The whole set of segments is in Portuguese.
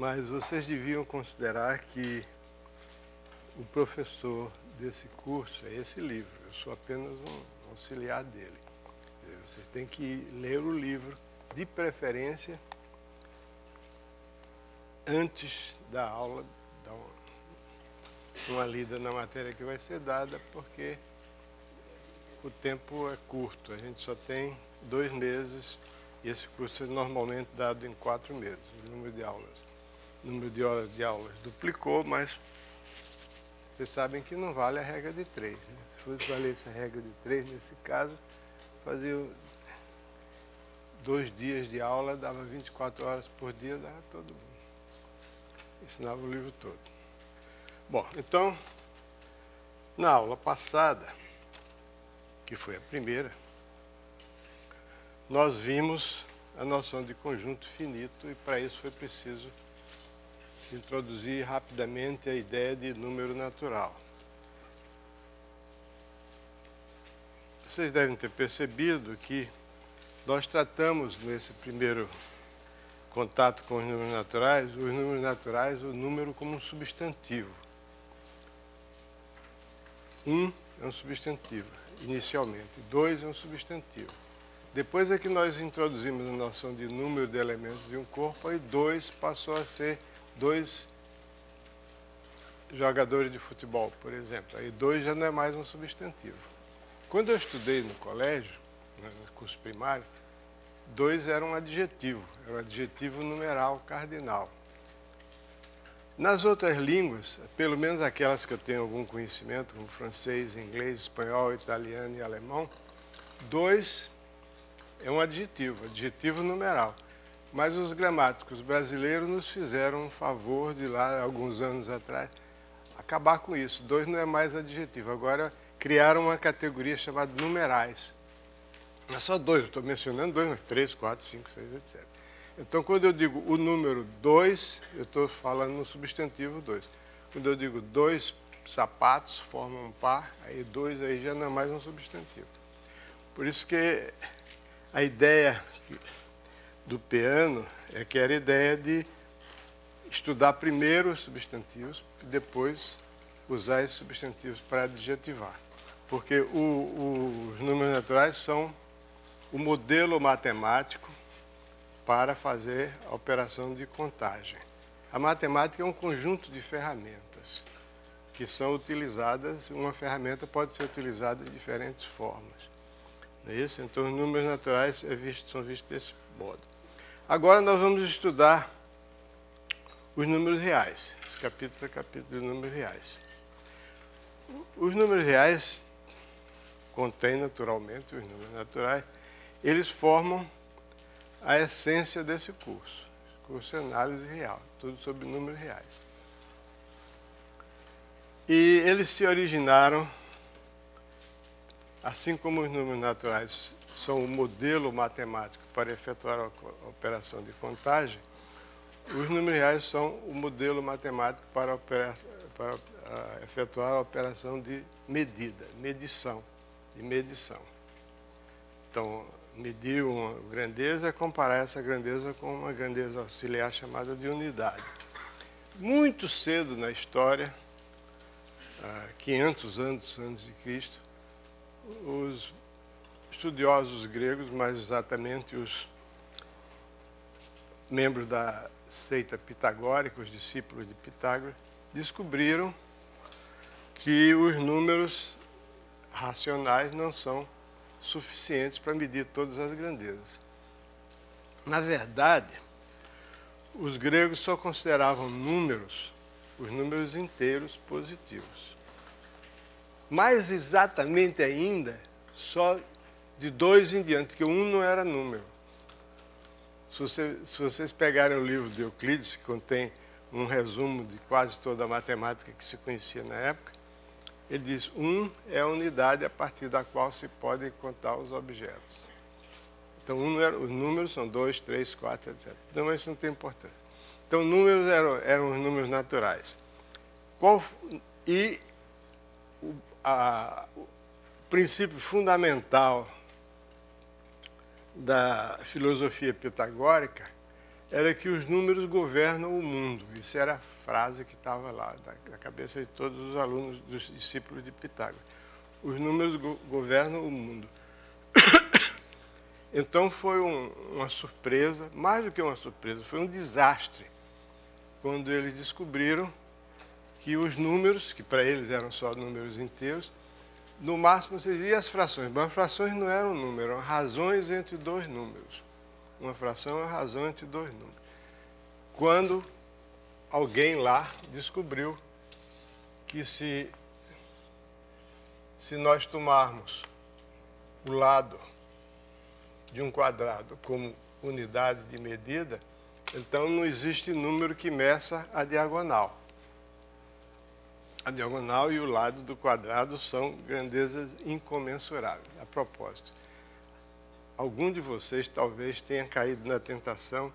mas vocês deviam considerar que o professor desse curso é esse livro. Eu sou apenas um auxiliar dele. Você tem que ler o livro, de preferência, antes da aula, dar uma lida na matéria que vai ser dada, porque o tempo é curto. A gente só tem 2 meses e esse curso é normalmente dado em 4 meses. O número de horas de aulas duplicou, mas vocês sabem que não vale a regra de 3. Né? Se fosse valer essa regra de 3, nesse caso, fazia 2 dias de aula, dava 24 horas por dia, dava todo mundo. Ensinava o livro todo. Bom, então, na aula passada, que foi a primeira, nós vimos a noção de conjunto finito e para isso foi preciso introduzir rapidamente a ideia de número natural. Vocês devem ter percebido que nós tratamos nesse primeiro contato com os números naturais, o número como um substantivo. 1 é um substantivo, inicialmente. 2 é um substantivo. Depois é que nós introduzimos a noção de número de elementos de um corpo, aí 2 passou a ser 2 jogadores de futebol, por exemplo. Aí 2 já não é mais um substantivo. Quando eu estudei no colégio, no curso primário, 2 era um adjetivo numeral cardinal. Nas outras línguas, pelo menos aquelas que eu tenho algum conhecimento, como francês, inglês, espanhol, italiano e alemão, 2 é um adjetivo numeral. Mas os gramáticos brasileiros nos fizeram um favor de lá, alguns anos atrás, acabar com isso. 2 não é mais adjetivo, agora criaram uma categoria chamada numerais. Não é só 2, eu estou mencionando 2, mas 3, 4, 5, 6, etc. Então, quando eu digo o número 2, eu estou falando no substantivo 2. Quando eu digo 2 sapatos formam um par, aí 2 aí já não é mais um substantivo. Por isso que a ideia do Peano é que era a ideia de estudar primeiro os substantivos e depois usar esses substantivos para adjetivar. Porque os números naturais são o modelo matemático para fazer a operação de contagem. A matemática é um conjunto de ferramentas que são utilizadas, uma ferramenta pode ser utilizada de diferentes formas. Não é isso? Então, os números naturais são vistos desse modo. Agora nós vamos estudar os números reais. Esse capítulo é capítulo de números reais. Os números reais contêm naturalmente os números naturais. Eles formam a essência desse curso. Esse curso é análise real, tudo sobre números reais. E eles se originaram, assim como os números naturais são o modelo matemático para efetuar a operação de contagem, os números reais são o modelo matemático para efetuar a operação de medição. Então, medir uma grandeza é comparar essa grandeza com uma grandeza auxiliar chamada de unidade. Muito cedo na história, 500 anos antes de Cristo, os estudiosos gregos, mais exatamente os membros da seita pitagórica, os discípulos de Pitágoras, descobriram que os números racionais não são suficientes para medir todas as grandezas. Na verdade, os gregos só consideravam números os números inteiros positivos. Mais exatamente ainda, só de 2 em diante, que 1 não era número. Se vocês pegarem o livro de Euclides, que contém um resumo de quase toda a matemática que se conhecia na época, ele diz: 1 é a unidade a partir da qual se podem contar os objetos. Então, os números são 2, 3, 4, etc. Então, isso não tem importância. Então, números eram os números naturais. O princípio fundamental da filosofia pitagórica era que os números governam o mundo. Isso era a frase que estava lá, na cabeça de todos os alunos, dos discípulos de Pitágoras. Os números governam o mundo. Então foi uma surpresa, mais do que uma surpresa, foi um desastre, quando eles descobriram que os números, que para eles eram só números inteiros, no máximo vocês e as frações. Mas as frações não eram números, eram razões entre dois números. Uma fração é uma razão entre dois números. Quando alguém lá descobriu que se nós tomarmos o lado de um quadrado como unidade de medida, então não existe número que meça a diagonal. A diagonal e o lado do quadrado são grandezas incomensuráveis. A propósito, algum de vocês talvez tenha caído na tentação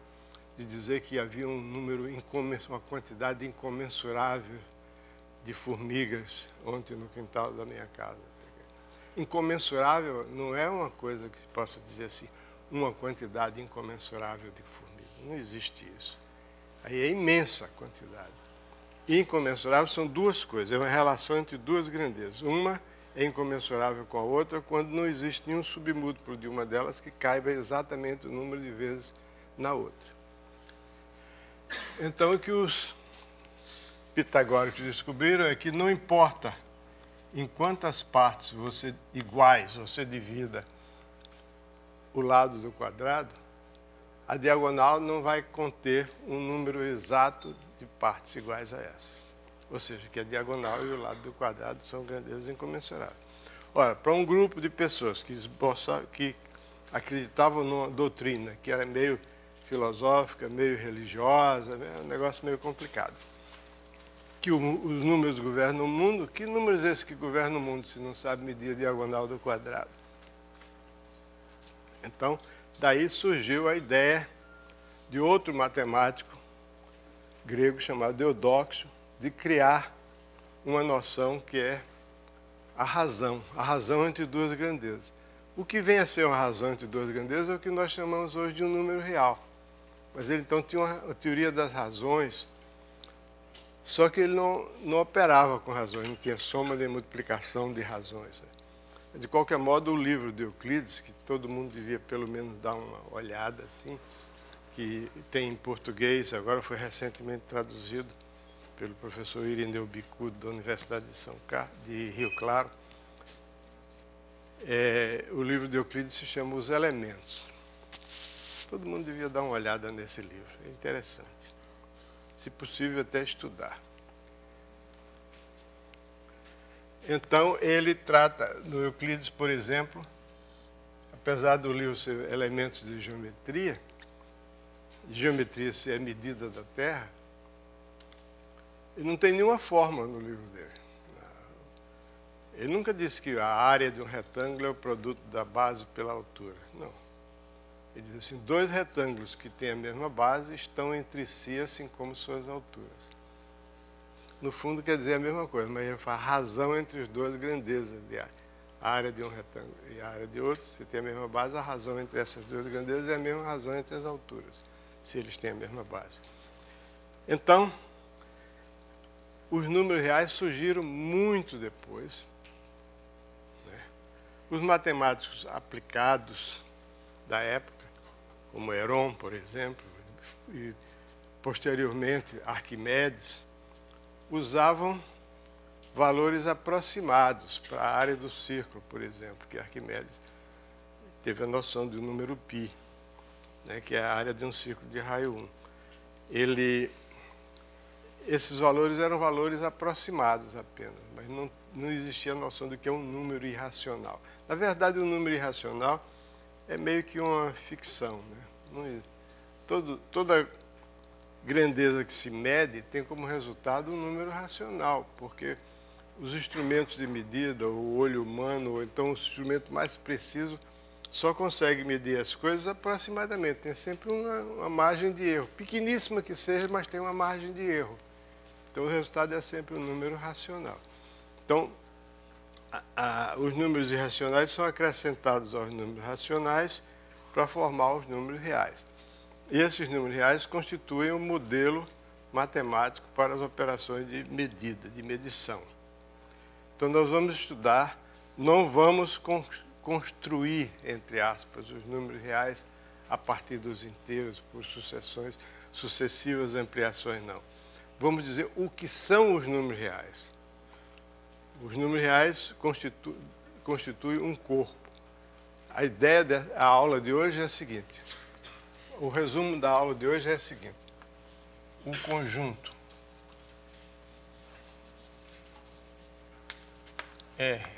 de dizer que havia um número uma quantidade incomensurável de formigas ontem no quintal da minha casa. Incomensurável não é uma coisa que se possa dizer assim, uma quantidade incomensurável de formigas. Não existe isso. Aí é imensa a quantidade. Incomensurável são duas coisas, é uma relação entre duas grandezas. Uma é incomensurável com a outra quando não existe nenhum submúltiplo de uma delas que caiba exatamente o número de vezes na outra. Então, o que os pitagóricos descobriram é que não importa em quantas partes iguais você divida o lado do quadrado, a diagonal não vai conter um número exato de partes iguais a essa. Ou seja, que a diagonal e o lado do quadrado são grandezas incomensuráveis. Ora, para um grupo de pessoas que acreditavam numa doutrina que era meio filosófica, meio religiosa, um negócio meio complicado, que os números governam o mundo, que números esses que governam o mundo se não sabe medir a diagonal do quadrado? Então, daí surgiu a ideia de outro matemático grego chamado Eudóxio, de criar uma noção que é a razão entre duas grandezas. O que vem a ser uma razão entre duas grandezas é o que nós chamamos hoje de um número real. Mas ele então tinha uma teoria das razões, só que ele não operava com razões, não tinha soma nem multiplicação de razões. De qualquer modo, o livro de Euclides, que todo mundo devia pelo menos dar uma olhada assim, que tem em português, agora foi recentemente traduzido pelo professor Irineu Bicudo, da Universidade de Rio Claro. O livro de Euclides se chama Os Elementos. Todo mundo devia dar uma olhada nesse livro, é interessante. Se possível, até estudar. Então, ele trata, no Euclides, por exemplo, apesar do livro ser elementos de geometria ser a medida da Terra, ele não tem nenhuma forma no livro dele. Ele nunca disse que a área de um retângulo é o produto da base pela altura. Não. Ele diz assim, dois retângulos que têm a mesma base estão entre si, assim como suas alturas. No fundo quer dizer a mesma coisa, mas ele fala razão entre as duas grandezas, a área de um retângulo e a área de outro. Se tem a mesma base, a razão entre essas duas grandezas é a mesma razão entre as alturas, se eles têm a mesma base. Então, os números reais surgiram muito depois. Os matemáticos aplicados da época, como Heron, por exemplo, e posteriormente Arquimedes, usavam valores aproximados para a área do círculo, por exemplo, que Arquimedes teve a noção do número π, que é a área de um círculo de raio 1. Esses valores eram valores aproximados apenas, mas não existia a noção do que é um número irracional. Na verdade, o número irracional é meio que uma ficção. Toda grandeza que se mede tem como resultado um número racional, porque os instrumentos de medida, o olho humano, ou então o instrumento mais preciso, só consegue medir as coisas aproximadamente. Tem sempre uma margem de erro, pequeníssima que seja, mas tem uma margem de erro. Então o resultado é sempre um número racional. Então, os números irracionais são acrescentados aos números racionais para formar os números reais. E esses números reais constituem um modelo matemático para as operações de medida, de medição. Então nós vamos estudar, não vamos construir, entre aspas, os números reais a partir dos inteiros, por sucessivas ampliações, não. Vamos dizer o que são os números reais. Os números reais constituem um corpo. A ideia da aula de hoje é a seguinte. O resumo da aula de hoje é o seguinte. Um conjunto R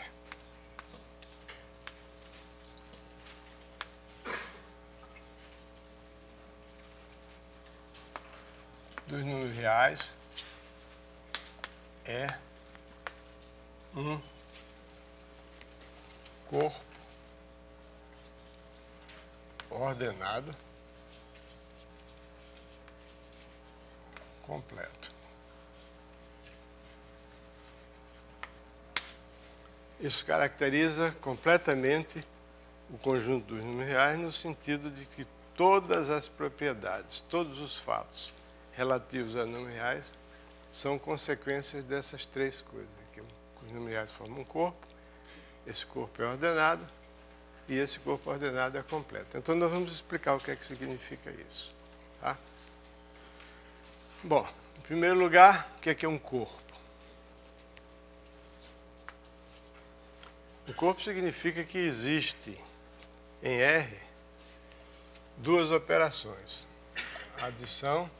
dos números reais é um corpo ordenado completo. Isso caracteriza completamente o conjunto dos números reais no sentido de que todas as propriedades, todos os fatos relativos a números reais são consequências dessas três coisas. Que os números reais formam um corpo, esse corpo é ordenado e esse corpo ordenado é completo. Então nós vamos explicar o que é que significa isso. Tá? Bom, em primeiro lugar, o que é um corpo? O corpo significa que existe em R duas operações, adição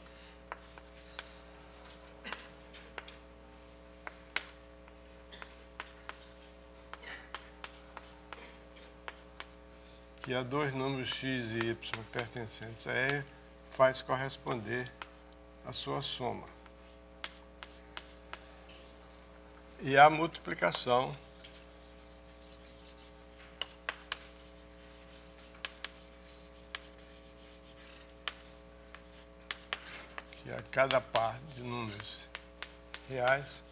que a dois números x e y pertencentes a R faz corresponder a sua soma. E a multiplicação que a cada par de números reais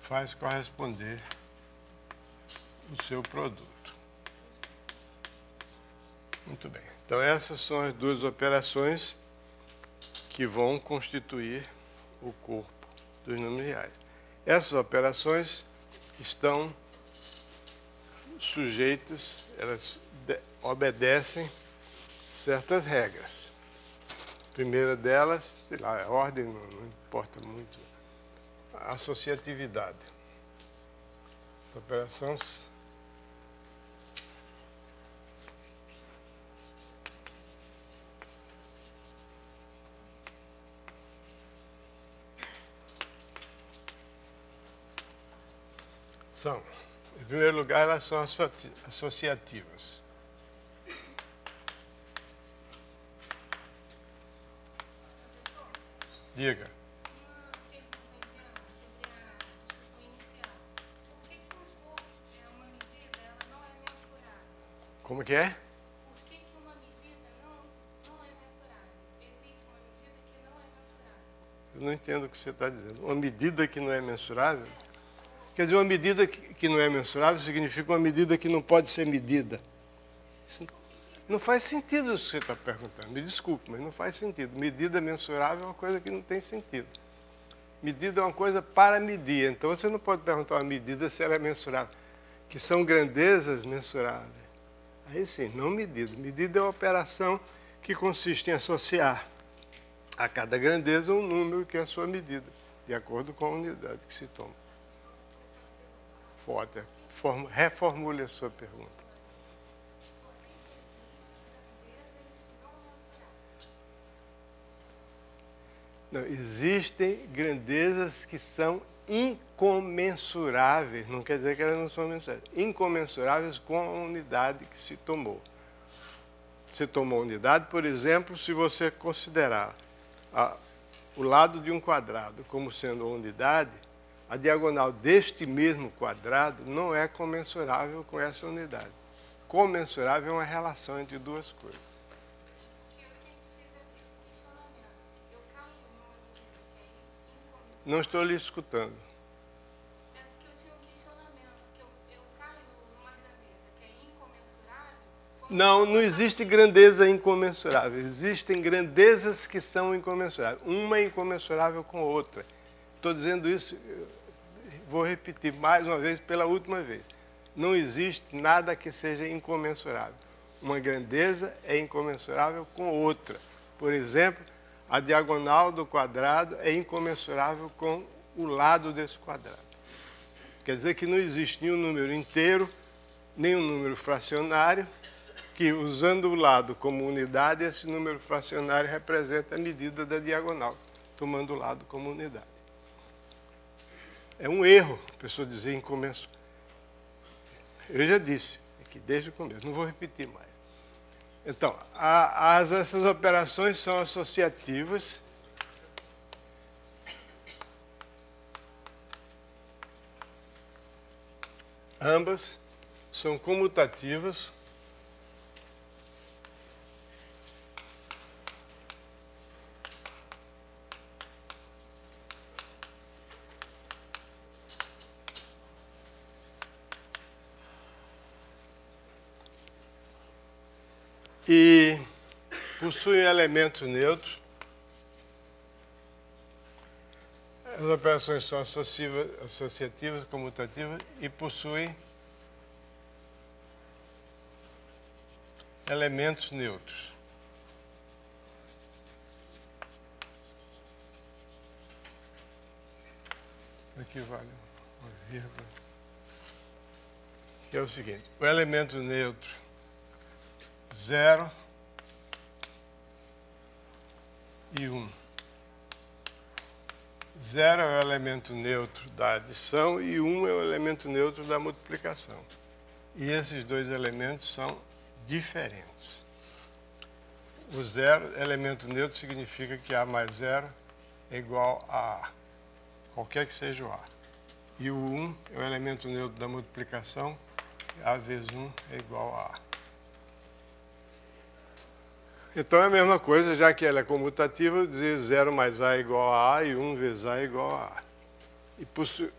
faz corresponder o seu produto. Muito bem. Então essas são as duas operações que vão constituir o corpo dos números reais. Essas operações estão sujeitas, elas obedecem certas regras. A primeira delas, sei lá, a ordem não importa muito, a associatividade. As operações são, em primeiro lugar, elas são associativas. Diga. Como que é? Por que uma medida não é mensurável? Existe uma medida que não é mensurável. Eu não entendo o que você está dizendo. Uma medida que não é mensurável? Quer dizer, uma medida que não é mensurável significa uma medida que não pode ser medida. Isso não faz sentido isso que você está perguntando. Me desculpe, mas não faz sentido. Medida mensurável é uma coisa que não tem sentido. Medida é uma coisa para medir. Então você não pode perguntar uma medida se ela é mensurável. Que são grandezas mensuráveis. Aí sim, não medida. Medida é uma operação que consiste em associar a cada grandeza um número que é a sua medida, de acordo com a unidade que se toma. Foda. Reformule a sua pergunta. Não, existem grandezas que são incomensuráveis, não quer dizer que elas não são mensuráveis, incomensuráveis com a unidade que se tomou. Você tomou a unidade, por exemplo, se você considerar o lado de um quadrado como sendo uma unidade, a diagonal deste mesmo quadrado não é comensurável com essa unidade. Comensurável é uma relação entre duas coisas. Não estou lhe escutando. É porque eu tinha um questionamento, que eu caio numa grandeza que é incomensurável com Não existe grandeza incomensurável. Existem grandezas que são incomensuráveis. Uma é incomensurável com a outra. Estou dizendo isso, vou repetir mais uma vez, pela última vez. Não existe nada que seja incomensurável. Uma grandeza é incomensurável com outra. Por exemplo, a diagonal do quadrado é incomensurável com o lado desse quadrado. Quer dizer que não existe nenhum número inteiro, nenhum número fracionário, que usando o lado como unidade, esse número fracionário representa a medida da diagonal, tomando o lado como unidade. É um erro a pessoa dizer incomensurável. Eu já disse aqui desde o começo, não vou repetir mais. Então, essas operações são associativas. Ambas são comutativas. E possuem elementos neutros. As operações são associativas, comutativas e possuem elementos neutros. Aqui vale uma vírgula. Que é o seguinte, o elemento neutro 0 e 1. 0 é o elemento neutro da adição e 1 é o elemento neutro da multiplicação. E esses dois elementos são diferentes. O 0, elemento neutro, significa que A mais 0 é igual a A, qualquer que seja o A. E o 1 é o elemento neutro da multiplicação, A vezes 1 é igual a A. Então é a mesma coisa, já que ela é comutativa, dizer 0 mais A é igual a A e 1 vezes A é igual a A. E possui...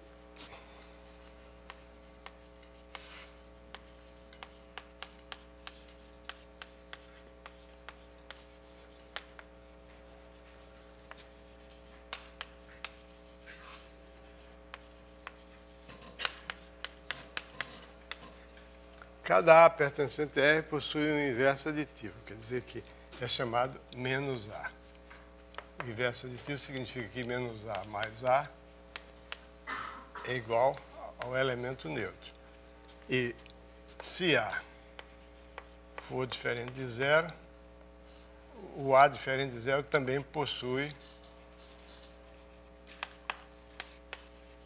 Cada A pertencente a R possui um inverso aditivo, quer dizer que é chamado menos A. O inverso aditivo significa que menos A mais A é igual ao elemento neutro. E se A for diferente de 0, o A diferente de 0 também possui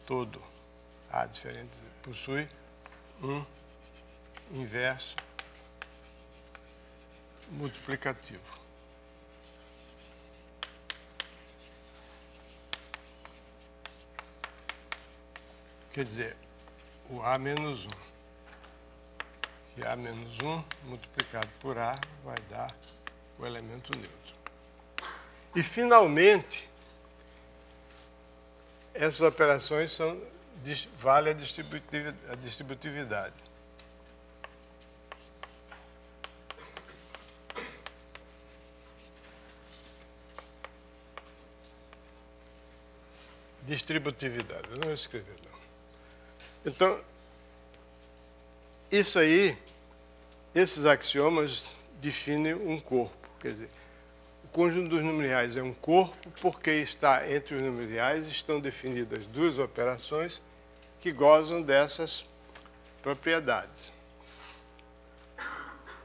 todo. A diferente de 0 possui um inverso multiplicativo. Quer dizer, o A menos 1. Que A menos 1 multiplicado por A vai dar o elemento neutro. E, finalmente, essas operações vale a distributividade. Distributividade, eu não vou escrever não. Então, isso aí, esses axiomas definem um corpo. Quer dizer, o conjunto dos números reais é um corpo porque está entre os números reais estão definidas duas operações que gozam dessas propriedades.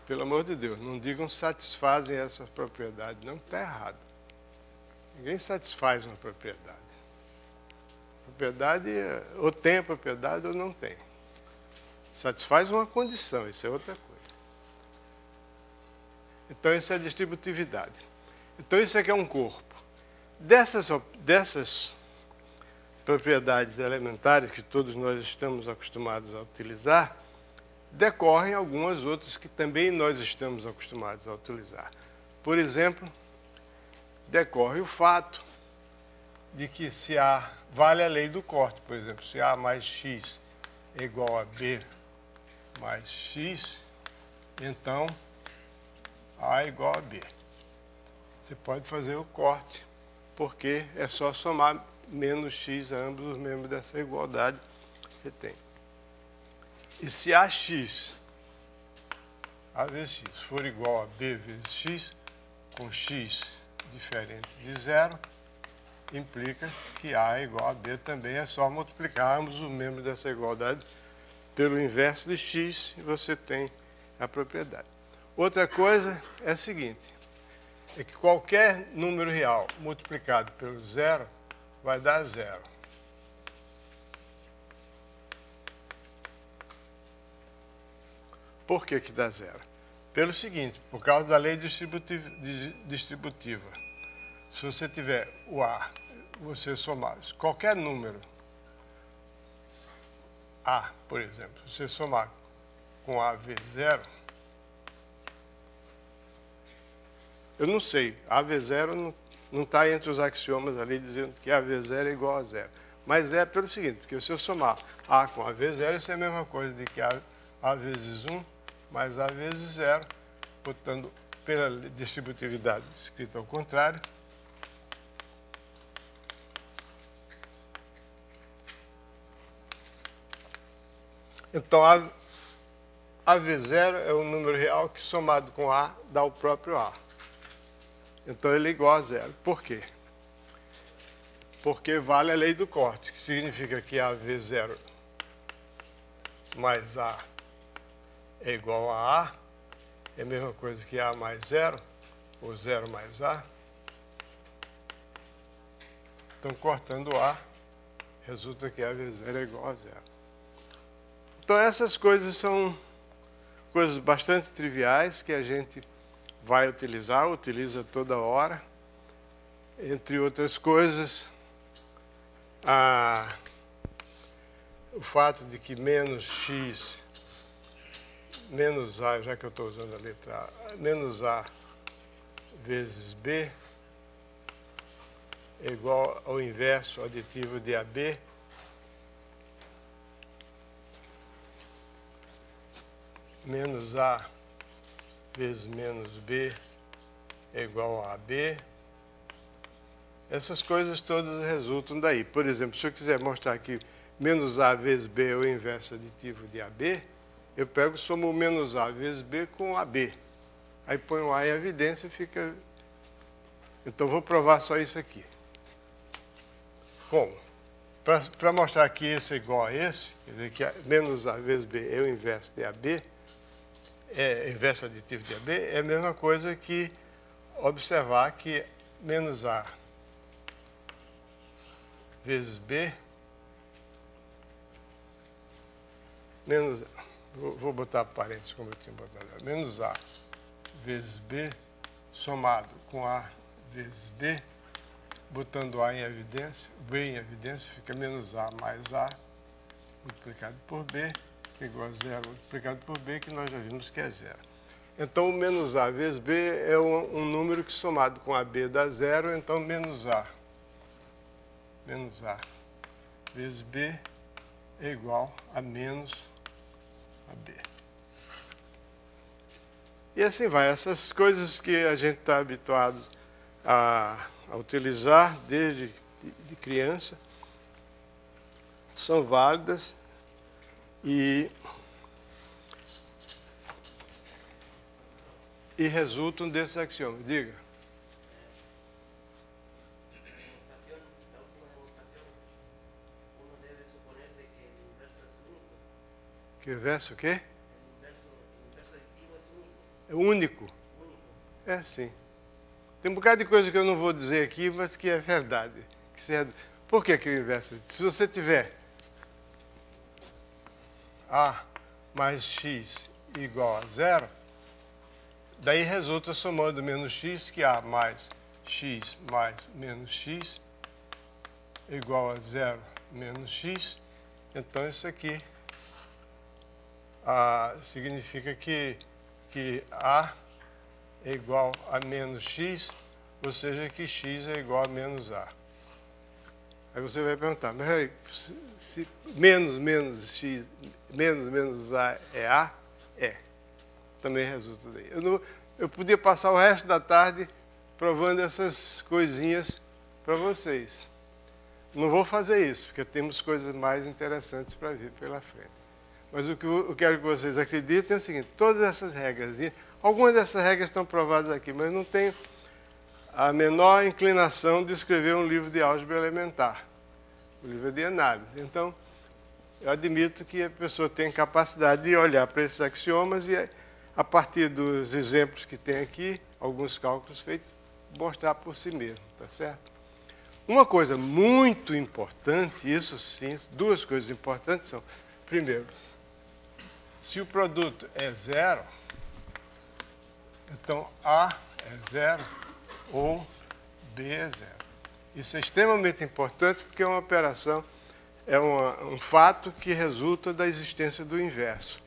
Pelo amor de Deus, não digam satisfazem essas propriedades, não, está errado. Ninguém satisfaz uma propriedade. Propriedade, ou tem a propriedade ou não tem. Satisfaz uma condição, isso é outra coisa. Então, isso é a distributividade. Então, isso aqui é um corpo. Dessas propriedades elementares que todos nós estamos acostumados a utilizar, decorrem algumas outras que também nós estamos acostumados a utilizar. Por exemplo, decorre o fato de que se A vale a lei do corte, por exemplo, se A mais X é igual a B mais X, então A igual a B. Você pode fazer o corte, porque é só somar menos x a ambos os membros dessa igualdade que você tem. E se AX, A vezes x, for igual a B vezes x, com x diferente de zero, implica que A é igual a B também. É só multiplicar ambos os membros dessa igualdade pelo inverso de x e você tem a propriedade. Outra coisa é a seguinte, é que qualquer número real multiplicado pelo zero vai dar zero. Por que que dá zero? Pelo seguinte, por causa da lei distributiva. Se você tiver o A, você somar qualquer número, A, por exemplo, se você somar com A vezes zero, eu não sei, A vezes zero não está entre os axiomas ali dizendo que A vezes zero é igual a zero. Mas é pelo seguinte, porque se eu somar A com A vezes zero, isso é a mesma coisa de que A vezes 1 mais A vezes zero, botando pela distributividade escrita ao contrário. Então, A vezes zero é um número real que somado com A dá o próprio A. Então, ele é igual a zero. Por quê? Porque vale a lei do corte, que significa que A vezes zero mais A é igual a A. É a mesma coisa que A mais zero, ou zero mais A. Então, cortando A, resulta que A vezes zero é igual a zero. Então, essas coisas são coisas bastante triviais que a gente vai utilizar, utiliza toda hora. Entre outras coisas, o fato de que menos x, menos A, já que eu estou usando a letra A, menos A vezes B é igual ao inverso aditivo de AB. Menos A vezes menos B é igual a AB. Essas coisas todas resultam daí. Por exemplo, se eu quiser mostrar que menos A vezes B é o inverso aditivo de AB, eu pego e somo menos A vezes B com AB. Aí ponho A em evidência e fica... Então, vou provar só isso aqui. Como? Para mostrar que esse é igual a esse, quer dizer que menos A vezes B é o inverso de AB, inverso aditivo de AB, é a mesma coisa que observar que menos A vezes B, menos, vou botar parênteses como eu tinha botado, menos A vezes B somado com A vezes B, botando A em evidência, B em evidência, fica menos A mais A multiplicado por B, que é igual a zero multiplicado por B, que nós já vimos que é zero. Então, o menos A vezes B é um número que somado com AB dá zero, então menos A vezes B é igual a menos AB. E assim vai, essas coisas que a gente está habituado a utilizar desde de criança são válidas e resultam desses axiomas. Diga. Que inverso o quê? É único. É, sim. Tem um bocado de coisa que eu não vou dizer aqui, mas que é verdade. Por que o inverso? Se você tiver A mais X igual a zero, daí resulta somando menos X, que A mais X mais menos X é igual a zero menos X. Então, isso aqui significa que A é igual a menos X, ou seja, que X é igual a menos A. Aí você vai perguntar, mas aí, se menos X, menos A é A? É. Também resulta daí. eu podia passar o resto da tarde provando essas coisinhas para vocês. Não vou fazer isso, porque temos coisas mais interessantes para vir pela frente. Mas o que eu quero que vocês acreditem é o seguinte: todas essas regras, algumas dessas regras estão provadas aqui, mas não tenho a menor inclinação de escrever um livro de álgebra elementar. O livro é de análise. Então, eu admito que a pessoa tem capacidade de olhar para esses axiomas e, a partir dos exemplos que tem aqui, alguns cálculos feitos, mostrar por si mesmo, tá certo? Uma coisa muito importante, isso sim, duas coisas importantes são: primeiro, se o produto é zero, então A é zero ou B é zero. Isso é extremamente importante porque é uma operação, é um fato que resulta da existência do inverso.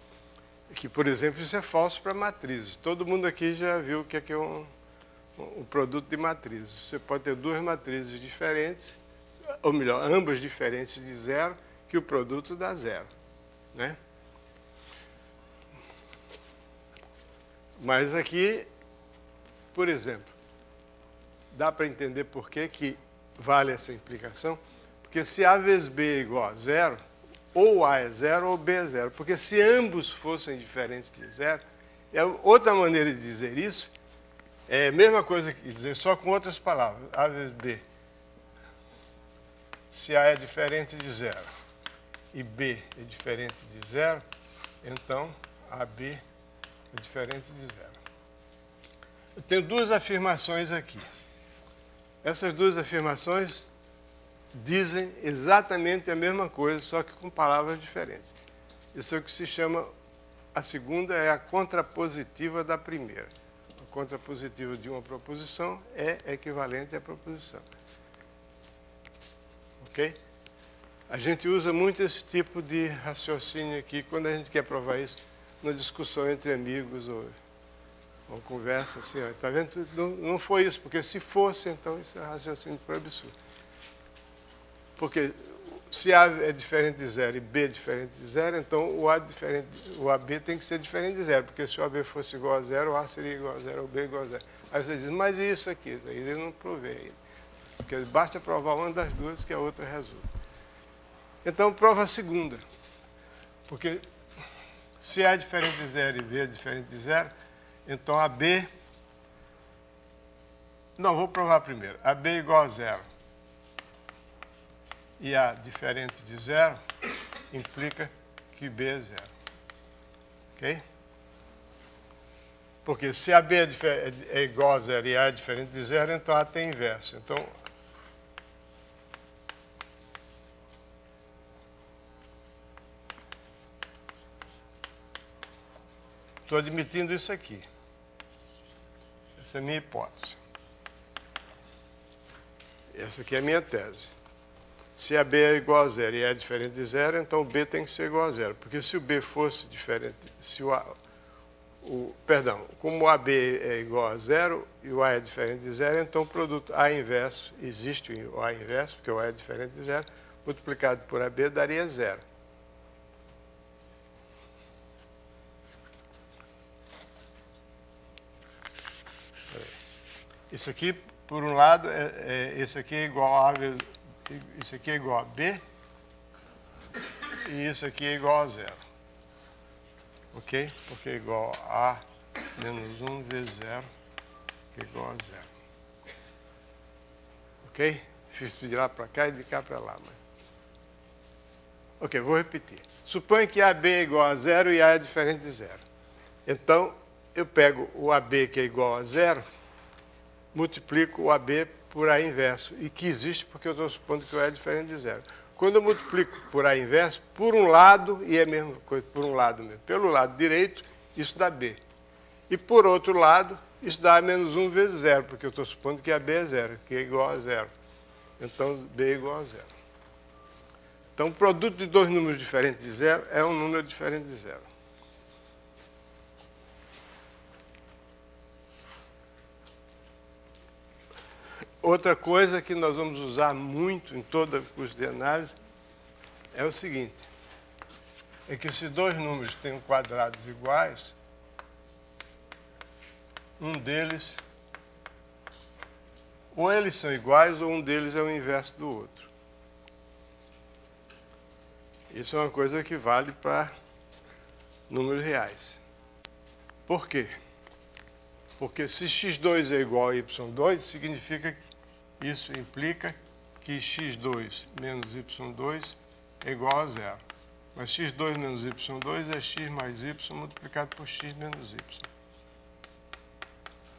Que, por exemplo, isso é falso para matrizes. Todo mundo aqui já viu o que é um produto de matrizes. Você pode ter duas matrizes diferentes, ou melhor, ambas diferentes de zero, que o produto dá zero, né? Mas aqui, por exemplo, dá para entender por que vale essa implicação? Porque se A vezes B é igual a zero, ou A é zero ou B é zero. Porque se ambos fossem diferentes de zero, outra maneira de dizer isso é a mesma coisa que dizer, só com outras palavras. A vezes B. Se A é diferente de zero e B é diferente de zero, então AB é diferente de zero. Eu tenho duas afirmações aqui. Essas duas afirmações dizem exatamente a mesma coisa, só que com palavras diferentes. Isso é o que se chama, a segunda é a contrapositiva da primeira. A contrapositiva de uma proposição é equivalente à proposição. Ok? A gente usa muito esse tipo de raciocínio aqui quando a gente quer provar isso na discussão entre amigos ou conversa assim, ó, tá vendo? Não foi isso, porque se fosse, então isso é raciocínio por absurdo. Porque se A é diferente de zero e B é diferente de zero, então o AB tem que ser diferente de zero, porque se o AB fosse igual a zero, o A seria igual a zero, o B igual a zero. Aí você diz, mas e isso aqui? Isso aí ele não provei ainda. Porque basta provar uma das duas que a outra resulta. Então, prova a segunda. Porque se A é diferente de zero e B é diferente de zero, então AB... Não, vou provar primeiro. AB é igual a zero e A diferente de zero implica que B é zero. Ok? Porque se AB é igual a zero e A é diferente de zero, então A tem inverso. Então, estou admitindo isso aqui. Essa é a minha hipótese. Essa aqui é a minha tese. Se a B é igual a zero e A é diferente de zero, então o B tem que ser igual a zero. Porque se o B fosse diferente, se como o AB é igual a zero e o A é diferente de zero, então o produto A inverso, existe o A inverso, porque o A é diferente de zero, multiplicado por AB daria zero. Isso aqui, por um lado, esse aqui é igual a isso aqui é igual a B e isso aqui é igual a zero. Ok? Porque é igual a menos 1 vezes zero, que é igual a zero. Ok? Fiz de lá para cá e de cá para lá. Mas... Ok, vou repetir. Suponha que AB é igual a zero e A é diferente de zero. Então, eu pego o AB que é igual a zero, multiplico o AB por A inverso, e que existe porque eu estou supondo que o A é diferente de zero. Quando eu multiplico por A inverso, por um lado, e é a mesma coisa, por um lado mesmo, pelo lado direito, isso dá B. E por outro lado, isso dá A menos 1 vezes zero, porque eu estou supondo que AB é zero, que é igual a zero. Então, B é igual a zero. Então, o produto de dois números diferentes de zero é um número diferente de zero. Outra coisa que nós vamos usar muito em todo o curso de análise é o seguinte, é que se dois números têm quadrados iguais, um deles, ou eles são iguais ou um deles é o inverso do outro. Isso é uma coisa que vale para números reais. Por quê? Porque se x2 é igual a y2, significa que isso implica que x2 menos y2 é igual a zero. Mas x2 menos y2 é x mais y multiplicado por x menos y.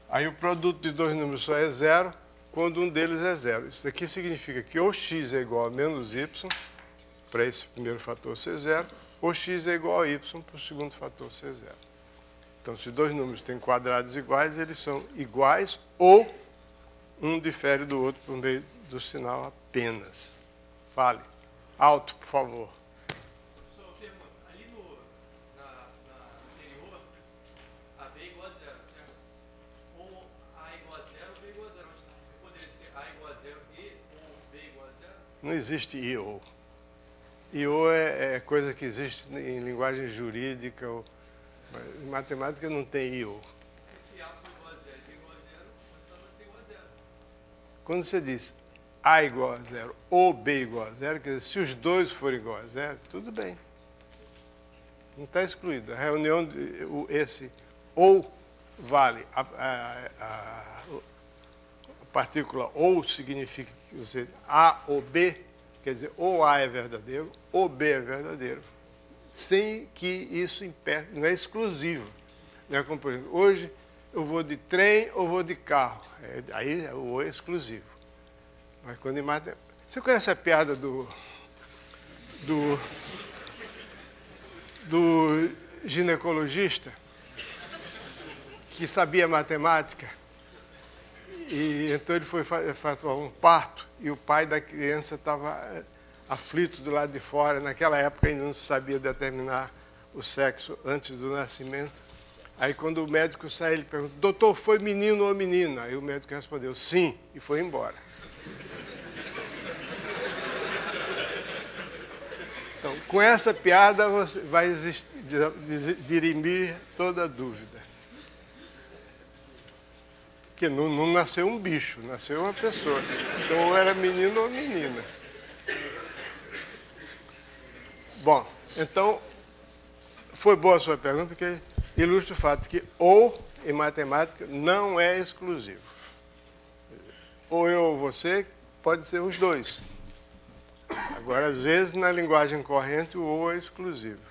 Aí o produto de dois números só é zero quando um deles é zero. Isso aqui significa que ou x é igual a menos y, para esse primeiro fator ser zero, ou x é igual a y para o segundo fator ser zero. Então, se dois números têm quadrados iguais, eles são iguais ou um difere do outro por meio do sinal apenas. Fale. Alto, por favor. Professor, pergunta. Ali na anterior, a B é igual a zero, certo? Ou A é igual a zero, ou B é igual a zero. Poderia ser A igual a zero e ou B igual a zero? Não existe I ou. I ou é coisa que existe em linguagem jurídica. Em matemática não tem I ou. Se A for igual a zero e B igual a zero, o resultado vai ser igual a zero. Quando você diz A igual a zero ou B igual a zero, quer dizer, se os dois forem igual a zero, tudo bem. Não está excluído. A reunião, esse ou vale. A partícula ou significa que você A ou B, quer dizer, ou A é verdadeiro ou B é verdadeiro, sem que isso impeça, não é exclusivo. Não é como, por exemplo, hoje eu vou de trem ou vou de carro. Aí o ou é exclusivo. Mas quando em matemática... Você conhece a piada do ginecologista que sabia matemática? E então ele foi fazer um parto e o pai da criança estava aflito do lado de fora. Naquela época ainda não se sabia determinar o sexo antes do nascimento. Aí quando o médico sai, ele pergunta: doutor, foi menino ou menina? Aí o médico respondeu: sim, e foi embora. Então, com essa piada você vai dirimir toda a dúvida. Que não nasceu um bicho, nasceu uma pessoa. Então, ou era menino ou menina. Bom, então, foi boa a sua pergunta, que ilustra o fato que ou, em matemática, não é exclusivo. Ou eu ou você, pode ser os dois. Agora, às vezes, na linguagem corrente, o ou é exclusivo.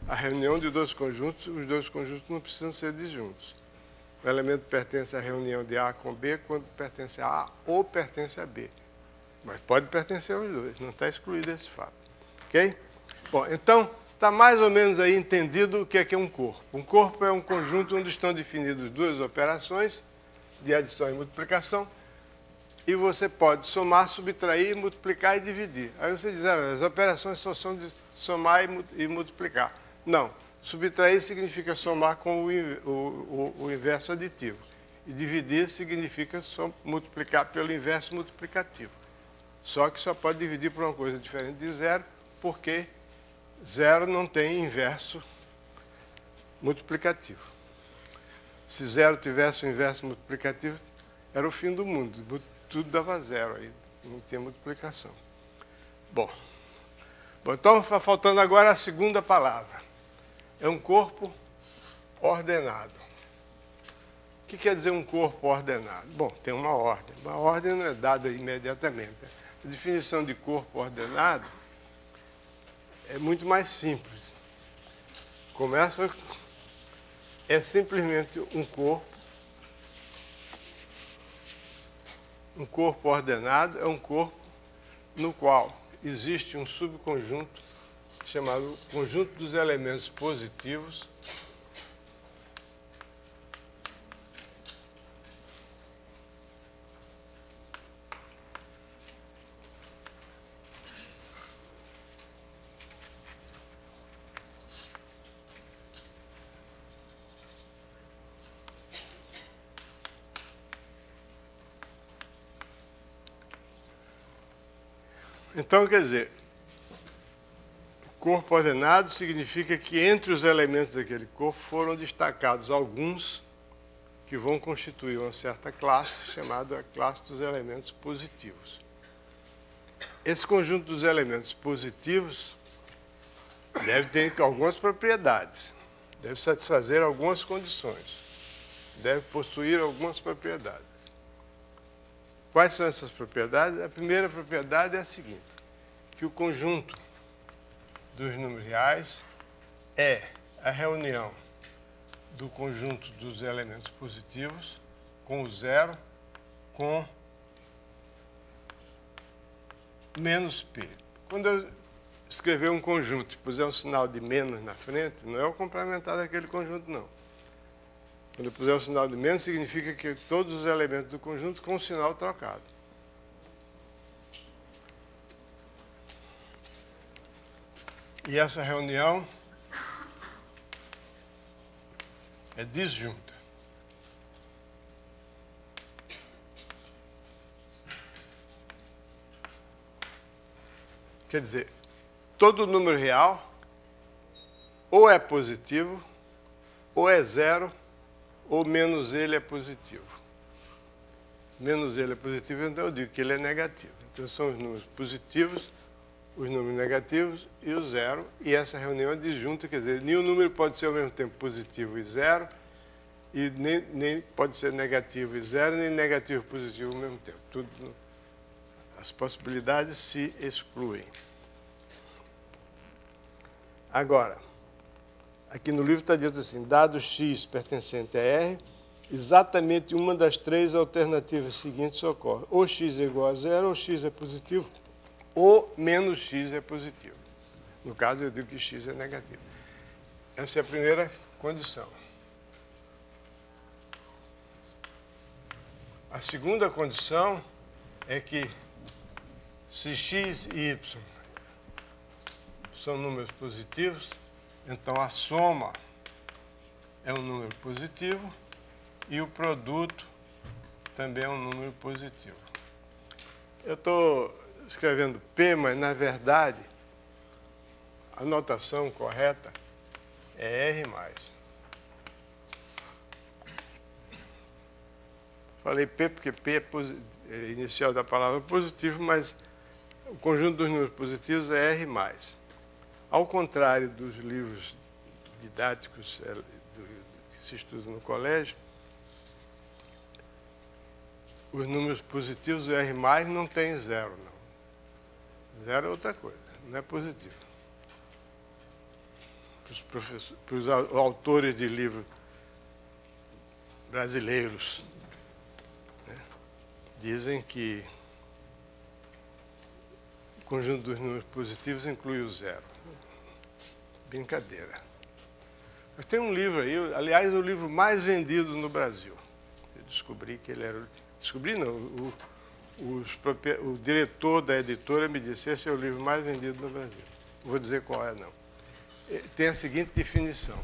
A reunião de dois conjuntos, os dois conjuntos não precisam ser disjuntos. O elemento pertence à reunião de A com B quando pertence a A ou pertence a B. Mas pode pertencer aos dois, não está excluído esse fato. Ok? Bom, então, está mais ou menos aí entendido o que é um corpo. Um corpo é um conjunto onde estão definidas duas operações de adição e multiplicação, e você pode somar, subtrair, multiplicar e dividir. Aí você diz: as operações só são de somar e multiplicar. Não. Subtrair significa somar com o inverso aditivo. E dividir significa só multiplicar pelo inverso multiplicativo. Só que só pode dividir por uma coisa diferente de zero, porque zero não tem inverso multiplicativo. Se zero tivesse o inverso multiplicativo, era o fim do mundo. Tudo dava zero aí, não tinha multiplicação. Bom, então está faltando agora a segunda palavra. É um corpo ordenado. O que quer dizer um corpo ordenado? Bom, tem uma ordem. Uma ordem não é dada imediatamente. A definição de corpo ordenado é muito mais simples. É simplesmente um corpo. Um corpo ordenado é um corpo no qual existe um subconjunto chamado conjunto dos elementos positivos Então, quer dizer, corpo ordenado significa que entre os elementos daquele corpo foram destacados alguns que vão constituir uma certa classe chamada classe dos elementos positivos. Esse conjunto dos elementos positivos deve ter algumas propriedades, deve satisfazer algumas condições, deve possuir algumas propriedades. Quais são essas propriedades? A primeira propriedade é a seguinte, que o conjunto dos números reais é a reunião do conjunto dos elementos positivos com o zero com menos p. Quando eu escrever um conjunto e puser um sinal de menos na frente, não é o complementar daquele conjunto, não. Quando eu puser o sinal de menos, significa que todos os elementos do conjunto com o sinal trocado. E essa reunião é disjunta. Quer dizer, todo número real ou é positivo, ou é zero, ou menos ele é positivo. Menos ele é positivo, então eu digo que ele é negativo. Então são os números positivos, os números negativos e o zero, e essa reunião é disjunta, quer dizer, nenhum número pode ser ao mesmo tempo positivo e zero, e nem pode ser negativo e zero, nem negativo e positivo ao mesmo tempo. As possibilidades se excluem. Agora, aqui no livro está dito assim, dado x pertencente a R, exatamente uma das três alternativas seguintes ocorre. Ou x é igual a zero, ou x é positivo, ou menos x é positivo. No caso, eu digo que x é negativo. Essa é a primeira condição. A segunda condição é que se x e y são números positivos, então a soma é um número positivo e o produto também é um número positivo. Eu estou escrevendo P, mas na verdade a notação correta é R+. Falei P porque P é inicial da palavra positivo, mas o conjunto dos números positivos é R+. Ao contrário dos livros didáticos que se estudam no colégio, os números positivos, o R+, não tem zero, não. Zero é outra coisa, não é positivo. Para os autores de livros brasileiros, né, dizem que o conjunto dos números positivos inclui o zero. Brincadeira. Mas tem um livro aí, aliás, o livro mais vendido no Brasil. Eu descobri que ele era... Descobri não, o diretor da editora me disse, esse é o livro mais vendido no Brasil. Não vou dizer qual é, não. Tem a seguinte definição.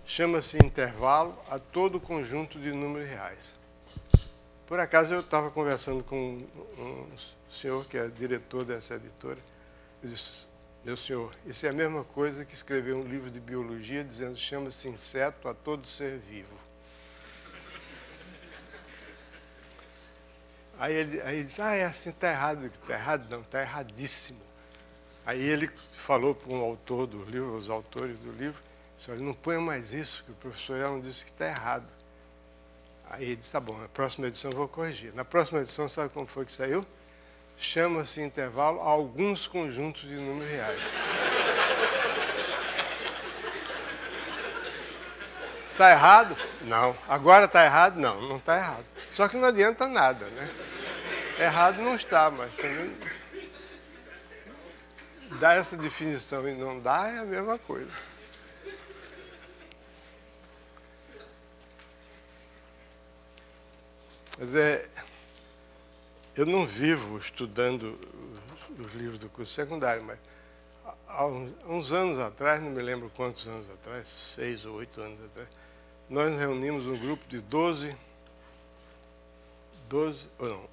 Chama-se intervalo a todo conjunto de números reais. Por acaso eu estava conversando com um senhor que é diretor dessa editora. Eu disse, meu senhor, isso é a mesma coisa que escrever um livro de biologia dizendo chama-se inseto a todo ser vivo. Aí ele disse, é assim, está errado. Está errado? Não, está erradíssimo. Aí ele falou para um autor do livro, os autores do livro, disse, olha, não ponha mais isso, que o professor Elon disse que está errado. Aí ele disse, tá bom, na próxima edição eu vou corrigir. Na próxima edição, sabe como foi que saiu? Chama-se intervalo a alguns conjuntos de números reais. Está errado? Não. Agora está errado? Não, não está errado. Só que não adianta nada, né? Errado não está, mas também dar essa definição e não dar é a mesma coisa. Mas eu não vivo estudando os livros do curso secundário, mas há uns anos atrás, não me lembro quantos anos atrás, 6 ou 8 anos atrás, nós nos reunimos um grupo de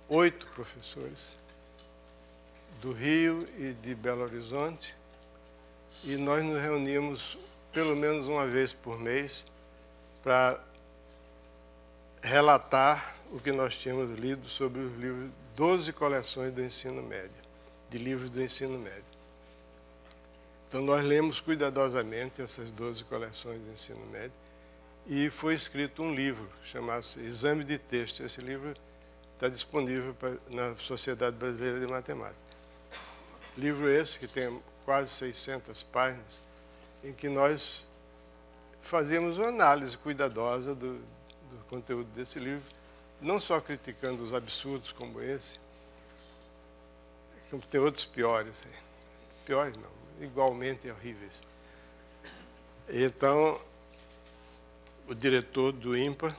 8 professores do Rio e de Belo Horizonte, e nós nos reuníamos pelo menos uma vez por mês para relatar o que nós tínhamos lido sobre os livros, 12 coleções do ensino médio, de livros do ensino médio. Então, nós lemos cuidadosamente essas 12 coleções do ensino médio e foi escrito um livro chamado Exame de Texto. Esse livro está disponível na Sociedade Brasileira de Matemática. Livro esse que tem quase 600 páginas, em que nós fazíamos uma análise cuidadosa do conteúdo desse livro, não só criticando os absurdos como esse, como tem outros piores. Piores não, igualmente horríveis. Então, o diretor do INPA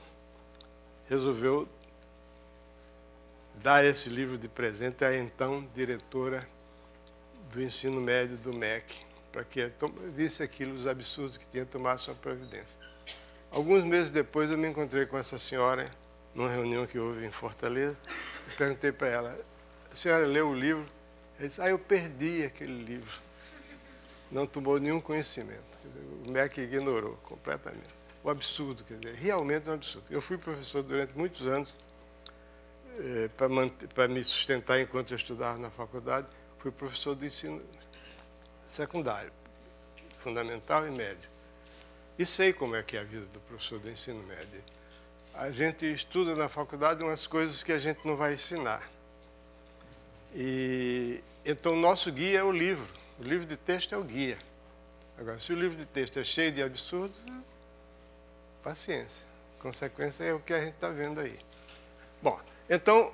resolveu dar esse livro de presente à então diretora do ensino médio do MEC, para que visse aquilo, os absurdos que tinha, tomasse uma providência. Alguns meses depois eu me encontrei com essa senhora numa reunião que houve em Fortaleza e perguntei para ela: a senhora leu o livro? Ela disse: eu perdi aquele livro. Não tomou nenhum conhecimento. O MEC ignorou completamente. O absurdo, quer dizer, realmente um absurdo. Eu fui professor durante muitos anos, para me sustentar enquanto eu estudava na faculdade, fui professor do ensino secundário, fundamental e médio. E sei como é que é a vida do professor do ensino médio. A gente estuda na faculdade umas coisas que a gente não vai ensinar. E então o nosso guia é o livro. O livro de texto é o guia. Agora, se o livro de texto é cheio de absurdos, paciência. A consequência é o que a gente está vendo aí. Bom, então,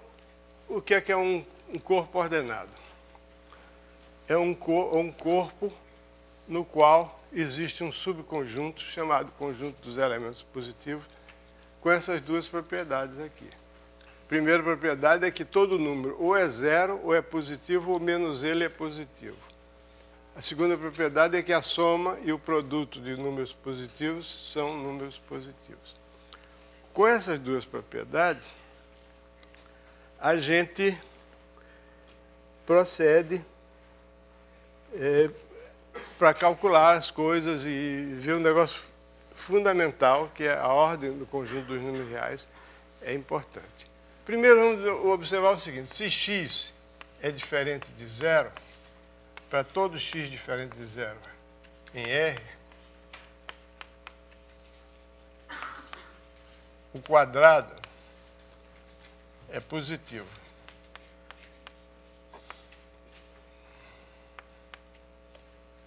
o que é um corpo ordenado? É um corpo no qual existe um subconjunto chamado conjunto dos elementos positivos, com essas duas propriedades aqui. A primeira propriedade é que todo número ou é zero, ou é positivo, ou menos ele é positivo. A segunda propriedade é que a soma e o produto de números positivos são números positivos. Com essas duas propriedades, a gente procede para calcular as coisas e ver um negócio fundamental, que é a ordem do conjunto dos números reais, é importante. Primeiro, vamos observar o seguinte: se x é diferente de zero, para todo x diferente de zero em R, o quadrado é positivo.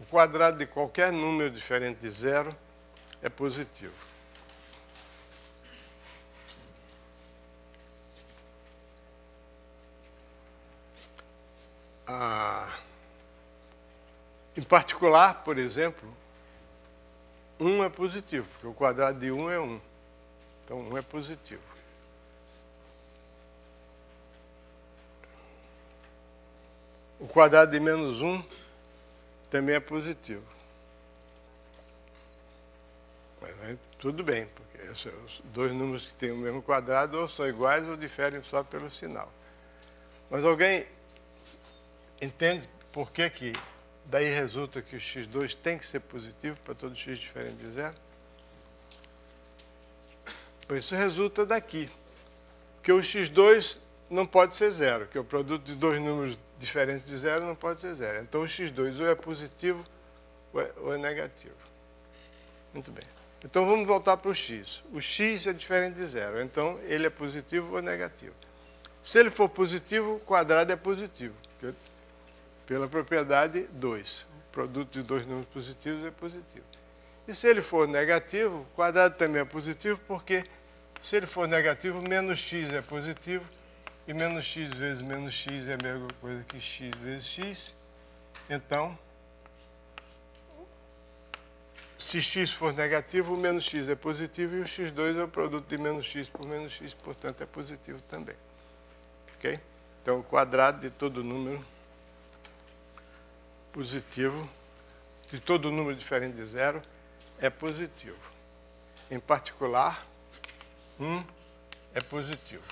O quadrado de qualquer número diferente de zero é positivo. Em particular, por exemplo, 1 é positivo, porque o quadrado de 1 é 1. Então, 1 é positivo. O quadrado de menos 1 também é positivo. Mas tudo bem, porque os dois números que têm o mesmo quadrado ou são iguais ou diferem só pelo sinal. Mas alguém entende por que daí resulta que o x2 tem que ser positivo para todo x diferente de zero? Por isso resulta daqui, que o x2 não pode ser zero, que o produto de dois números diferentes de zero não pode ser zero. Então o x2 ou é positivo ou é negativo. Muito bem. Então vamos voltar para o x. O x é diferente de zero, então ele é positivo ou negativo. Se ele for positivo, o quadrado é positivo, pela propriedade 2. O produto de dois números positivos é positivo. E se ele for negativo, o quadrado também é positivo, porque se ele for negativo, menos x é positivo, e menos x vezes menos x é a mesma coisa que x vezes x. Então, se x for negativo, o menos x é positivo, e o x2 é o produto de menos x por menos x, portanto é positivo também. Ok? Então, o quadrado de todo número positivo, de todo número diferente de zero, é positivo. Em particular, 1 é positivo.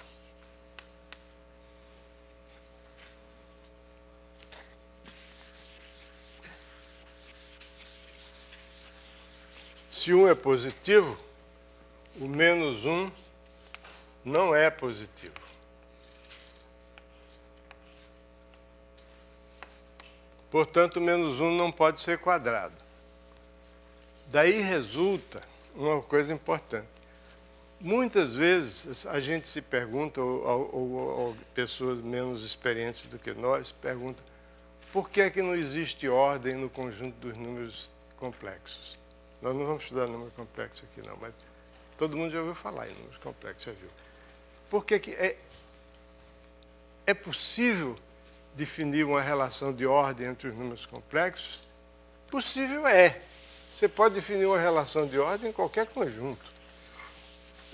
Se 1 é positivo, o menos 1 não é positivo. Portanto, menos 1 não pode ser quadrado. Daí resulta uma coisa importante. Muitas vezes a gente se pergunta, ou pessoas menos experientes do que nós, perguntam por que é que não existe ordem no conjunto dos números complexos. Nós não vamos estudar número complexo aqui não, mas todo mundo já ouviu falar em números complexos, já viu. Por que que é possível definir uma relação de ordem entre os números complexos? Possível é. Você pode definir uma relação de ordem em qualquer conjunto.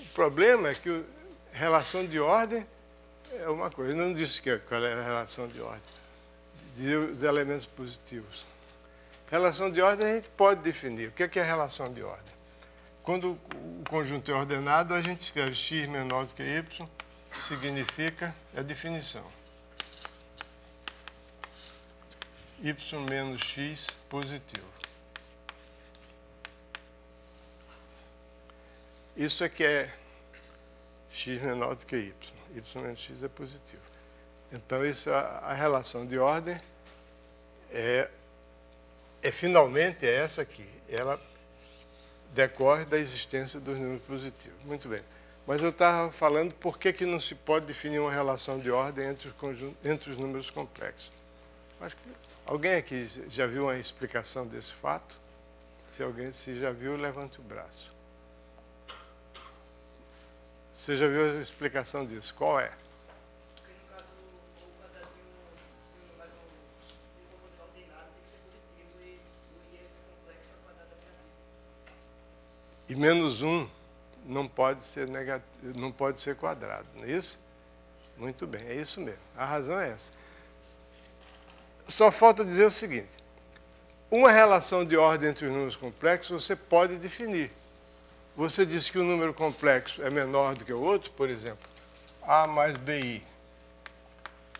O problema é que relação de ordem é uma coisa. Eu não disse qual é a relação de ordem dos elementos positivos. Relação de ordem a gente pode definir. O que é a relação de ordem? Quando o conjunto é ordenado, a gente escreve x menor do que y, significa a definição. Y menos x positivo. Isso é que é x menor do que y. Y menos x é positivo. Então, isso, a relação de ordem finalmente é essa aqui. Ela decorre da existência dos números positivos. Muito bem. Mas eu estava falando por que não se pode definir uma relação de ordem entre os números complexos. Acho que alguém aqui já viu uma explicação desse fato? Se já viu, levante o braço. Você já viu a explicação disso? Qual é? Porque no caso, o quadradinho mais um composto ordenado tem que ser positivo e o I é complexo ao quadrado da minha vida. E menos 1 não pode ser negativo, não pode ser quadrado, não é isso? Muito bem, é isso mesmo. A razão é essa. Só falta dizer o seguinte: uma relação de ordem entre os números complexos você pode definir. Você disse que o número complexo é menor do que o outro, por exemplo, A mais BI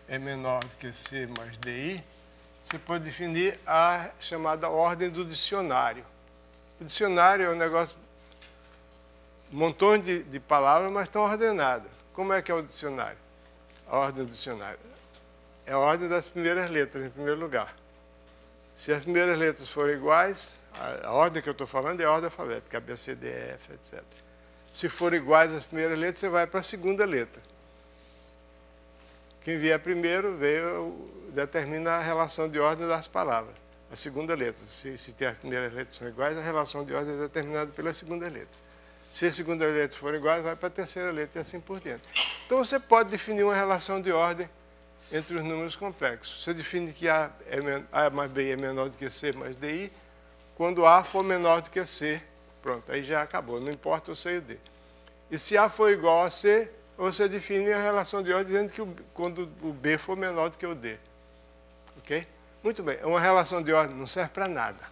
é menor do que C mais DI, você pode definir a chamada ordem do dicionário. O dicionário é um negócio, um montão de palavras, mas estão ordenadas. Como é que é o dicionário? A ordem do dicionário é a ordem das primeiras letras, em primeiro lugar. Se as primeiras letras forem iguais, a ordem que eu estou falando é a ordem alfabética, A, B, C, D, E, F, etc. Se forem iguais as primeiras letras, você vai para a segunda letra. Quem vier primeiro determina a relação de ordem das palavras. A segunda letra. Se as primeiras letras são iguais, a relação de ordem é determinada pela segunda letra. Se as segundas letras forem iguais, vai para a terceira letra e assim por diante. Então você pode definir uma relação de ordem entre os números complexos. Você define que A mais B é menor do que C mais DI, quando A for menor do que C, pronto, aí já acabou, não importa o C e o D. E se A for igual a C, você define a relação de ordem dizendo que quando o B for menor do que o D. Ok? Muito bem, uma relação de ordem não serve para nada.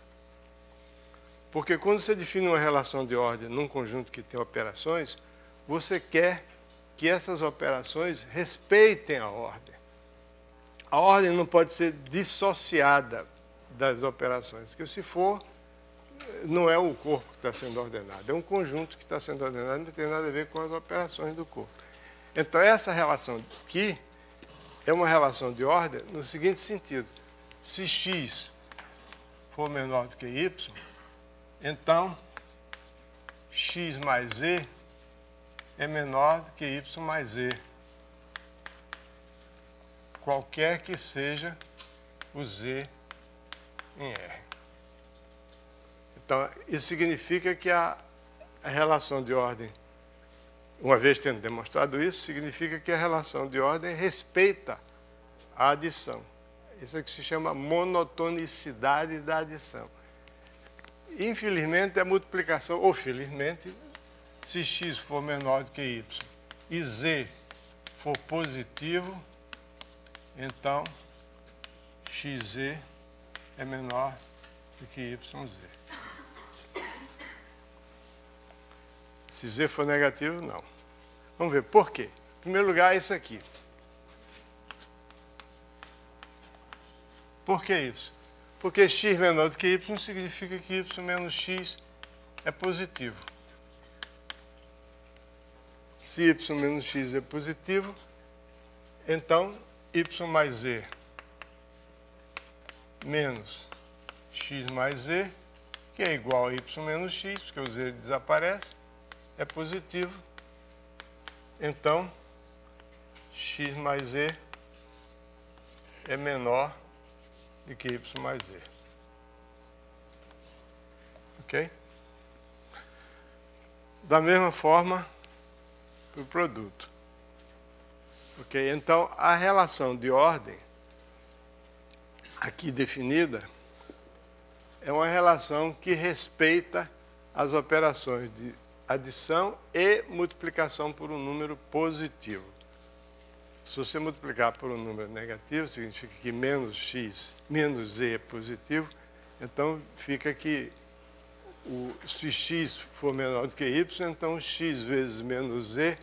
Porque quando você define uma relação de ordem num conjunto que tem operações, você quer que essas operações respeitem a ordem. A ordem não pode ser dissociada das operações, porque se for, não é o corpo que está sendo ordenado, é um conjunto que está sendo ordenado, não tem nada a ver com as operações do corpo. Então, essa relação aqui é uma relação de ordem no seguinte sentido: se x for menor do que y, então x mais e é menor do que y mais e, qualquer que seja o z em R. Então, isso significa que a relação de ordem, uma vez tendo demonstrado isso, significa que a relação de ordem respeita a adição. Isso é que se chama monotonicidade da adição. Infelizmente, a multiplicação, ou felizmente, se x for menor do que y e z for positivo, então xz é menor do que yz. Se z for negativo, não. Vamos ver por quê. Em primeiro lugar, é isso aqui. Por que isso? Porque x menor do que y significa que y menos x é positivo. Se y menos x é positivo, então y mais z menos x mais z, que é igual a y menos x, porque o z desaparece, é positivo. Então, x mais z é menor do que y mais z. Ok? Da mesma forma para o produto. Ok? Então, a relação de ordem aqui definida é uma relação que respeita as operações de adição e multiplicação por um número positivo. Se você multiplicar por um número negativo, significa que menos x, menos z é positivo, então fica que se x for menor do que y, então x vezes menos z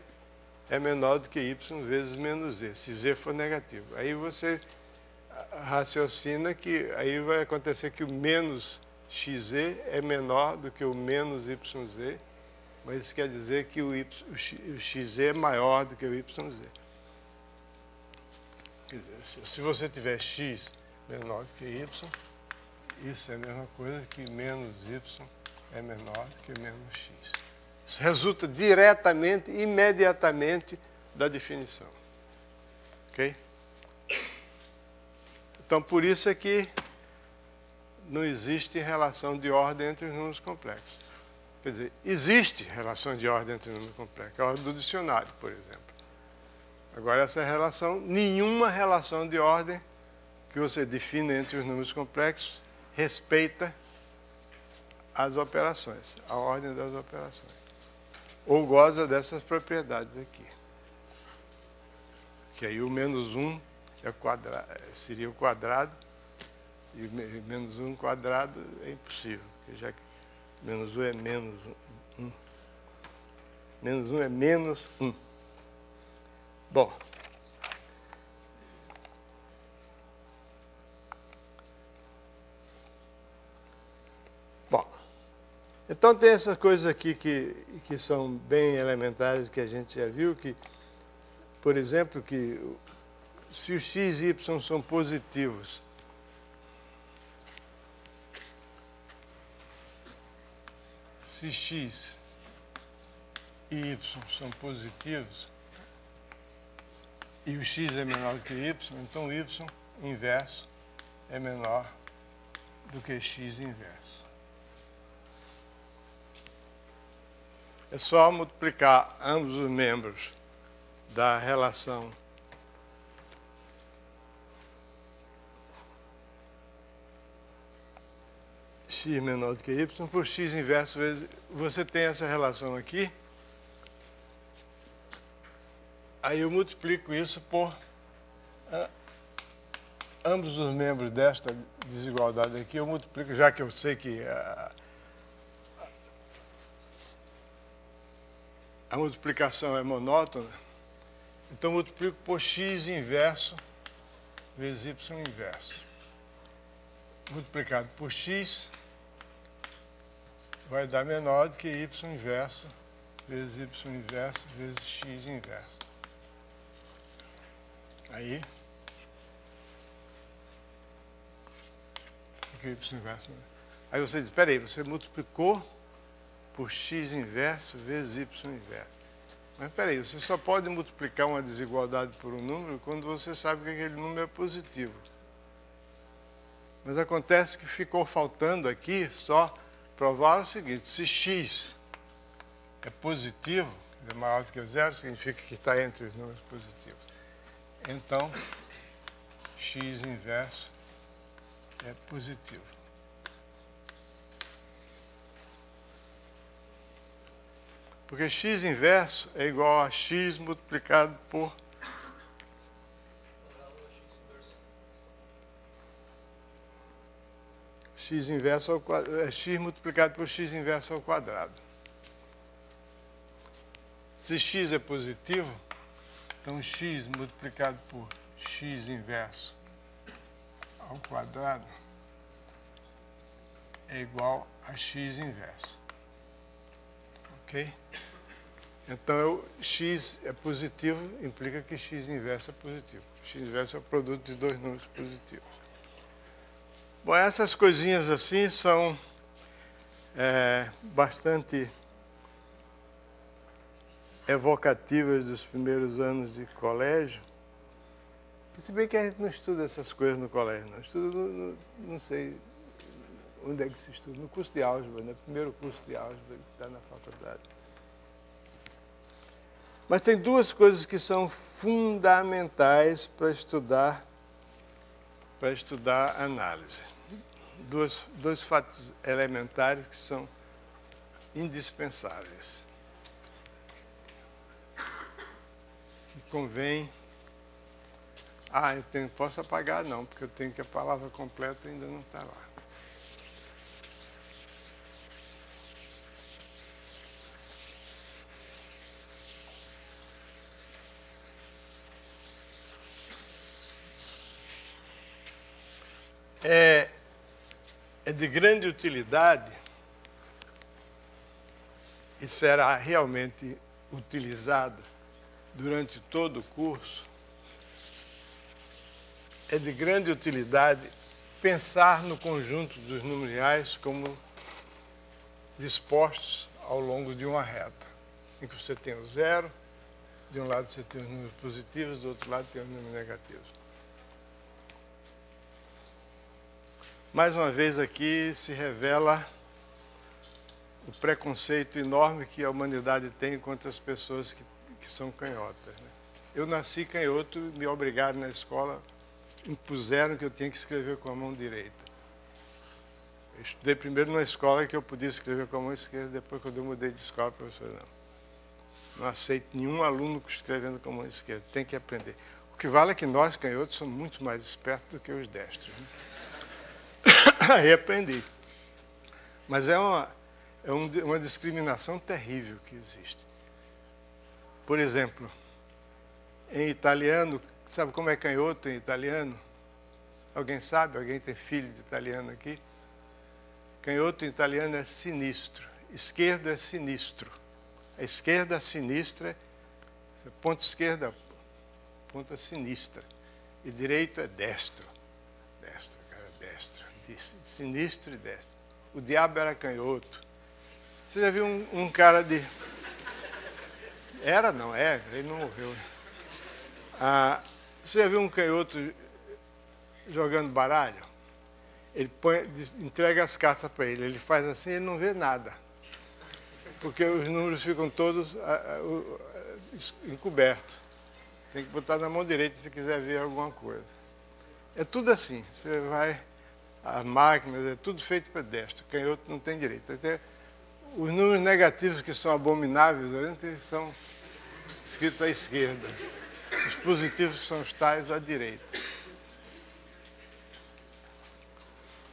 é menor do que y vezes menos z, se z for negativo. Aí você raciocina que aí vai acontecer que o menos xz é menor do que o menos yz, mas isso quer dizer que o xz é maior do que o yz. Quer dizer, se você tiver x menor do que y, isso é a mesma coisa que menos y é menor do que menos x. Isso resulta diretamente, imediatamente da definição. Ok? Então, por isso é que não existe relação de ordem entre os números complexos. Quer dizer, existe relação de ordem entre os números complexos, é a ordem do dicionário, por exemplo. Agora, essa relação, nenhuma relação de ordem que você define entre os números complexos respeita as operações, a ordem das operações. Ou goza dessas propriedades aqui. Que aí o menos 1 seria o quadrado, e menos 1 quadrado é impossível, porque já que menos 1 é menos 1. Menos 1 é menos 1. Bom. Então tem essas coisas aqui que são bem elementares, que a gente já viu, que, por exemplo, que se os x e y são positivos, se x e y são positivos, e o x é menor do que y, então o y inverso é menor do que x inverso. É só multiplicar ambos os membros da relação x menor do que y por x inverso vezes... Você tem essa relação aqui. Aí eu multiplico isso por ambos os membros desta desigualdade aqui. Eu multiplico, já que eu sei que a multiplicação é monótona, então eu multiplico por x inverso vezes y inverso. Multiplicado por x vai dar menor do que y inverso vezes y inverso vezes x inverso. Aí, y inverso. Aí você diz, espera aí, você multiplicou por x inverso vezes y inverso. Mas espera aí, você só pode multiplicar uma desigualdade por um número quando você sabe que aquele número é positivo. Mas acontece que ficou faltando aqui só provar o seguinte: se x é positivo, é maior do que zero, significa que está entre os números positivos. Então, x inverso é positivo. Porque x inverso é igual a x multiplicado por x inverso ao quadrado, é x multiplicado por x inverso ao quadrado. Se x é positivo, então x multiplicado por x inverso ao quadrado é igual a x inverso. Ok? Então, x é positivo, implica que x inverso é positivo. X inverso é o produto de dois números positivos. Bom, essas coisinhas assim são bastante evocativas dos primeiros anos de colégio. Se bem que a gente não estuda essas coisas no colégio, não. Estuda, não sei onde é que se estuda, no curso de álgebra, no primeiro curso de álgebra que está na faculdade. Mas tem duas coisas que são fundamentais para estudar análise. Dois fatos elementares que são indispensáveis. Que convém... eu posso apagar não, porque eu tenho que a palavra completa ainda não está lá. É de grande utilidade e será realmente utilizada durante todo o curso. É de grande utilidade pensar no conjunto dos números reais como dispostos ao longo de uma reta, em que você tem o zero, de um lado você tem os números positivos, do outro lado tem os números negativos. Mais uma vez aqui se revela o preconceito enorme que a humanidade tem contra as pessoas que são canhotas, né? Eu nasci canhoto, me obrigaram na escola, impuseram que eu tinha que escrever com a mão direita. Eu estudei primeiro numa escola que eu podia escrever com a mão esquerda, depois quando eu mudei de escola, professor, não aceito nenhum aluno escrevendo com a mão esquerda, tem que aprender. O que vale é que nós canhotos somos muito mais espertos do que os destros, né? Aí aprendi. Mas é uma discriminação terrível que existe. Por exemplo, em italiano, sabe como é canhoto em italiano? Alguém sabe? Alguém tem filho de italiano aqui? Canhoto em italiano é sinistro. Esquerdo é sinistro. A esquerda sinistra, ponta esquerda, ponta sinistra. E direito é destro. Destro, cara, destro. Sinistro e destro. O diabo era canhoto. Você já viu um cara de... Era, não é, ele não morreu. Você já viu um canhoto jogando baralho? Ele entrega as cartas para ele, ele faz assim e ele não vê nada. Porque os números ficam todos encobertos. Tem que botar na mão direita se quiser ver alguma coisa. É tudo assim, você vai... As máquinas, é tudo feito para destro. Canhoto não tem direito. Até os números negativos que são abomináveis, eles são escritos à esquerda. Os positivos são os tais à direita.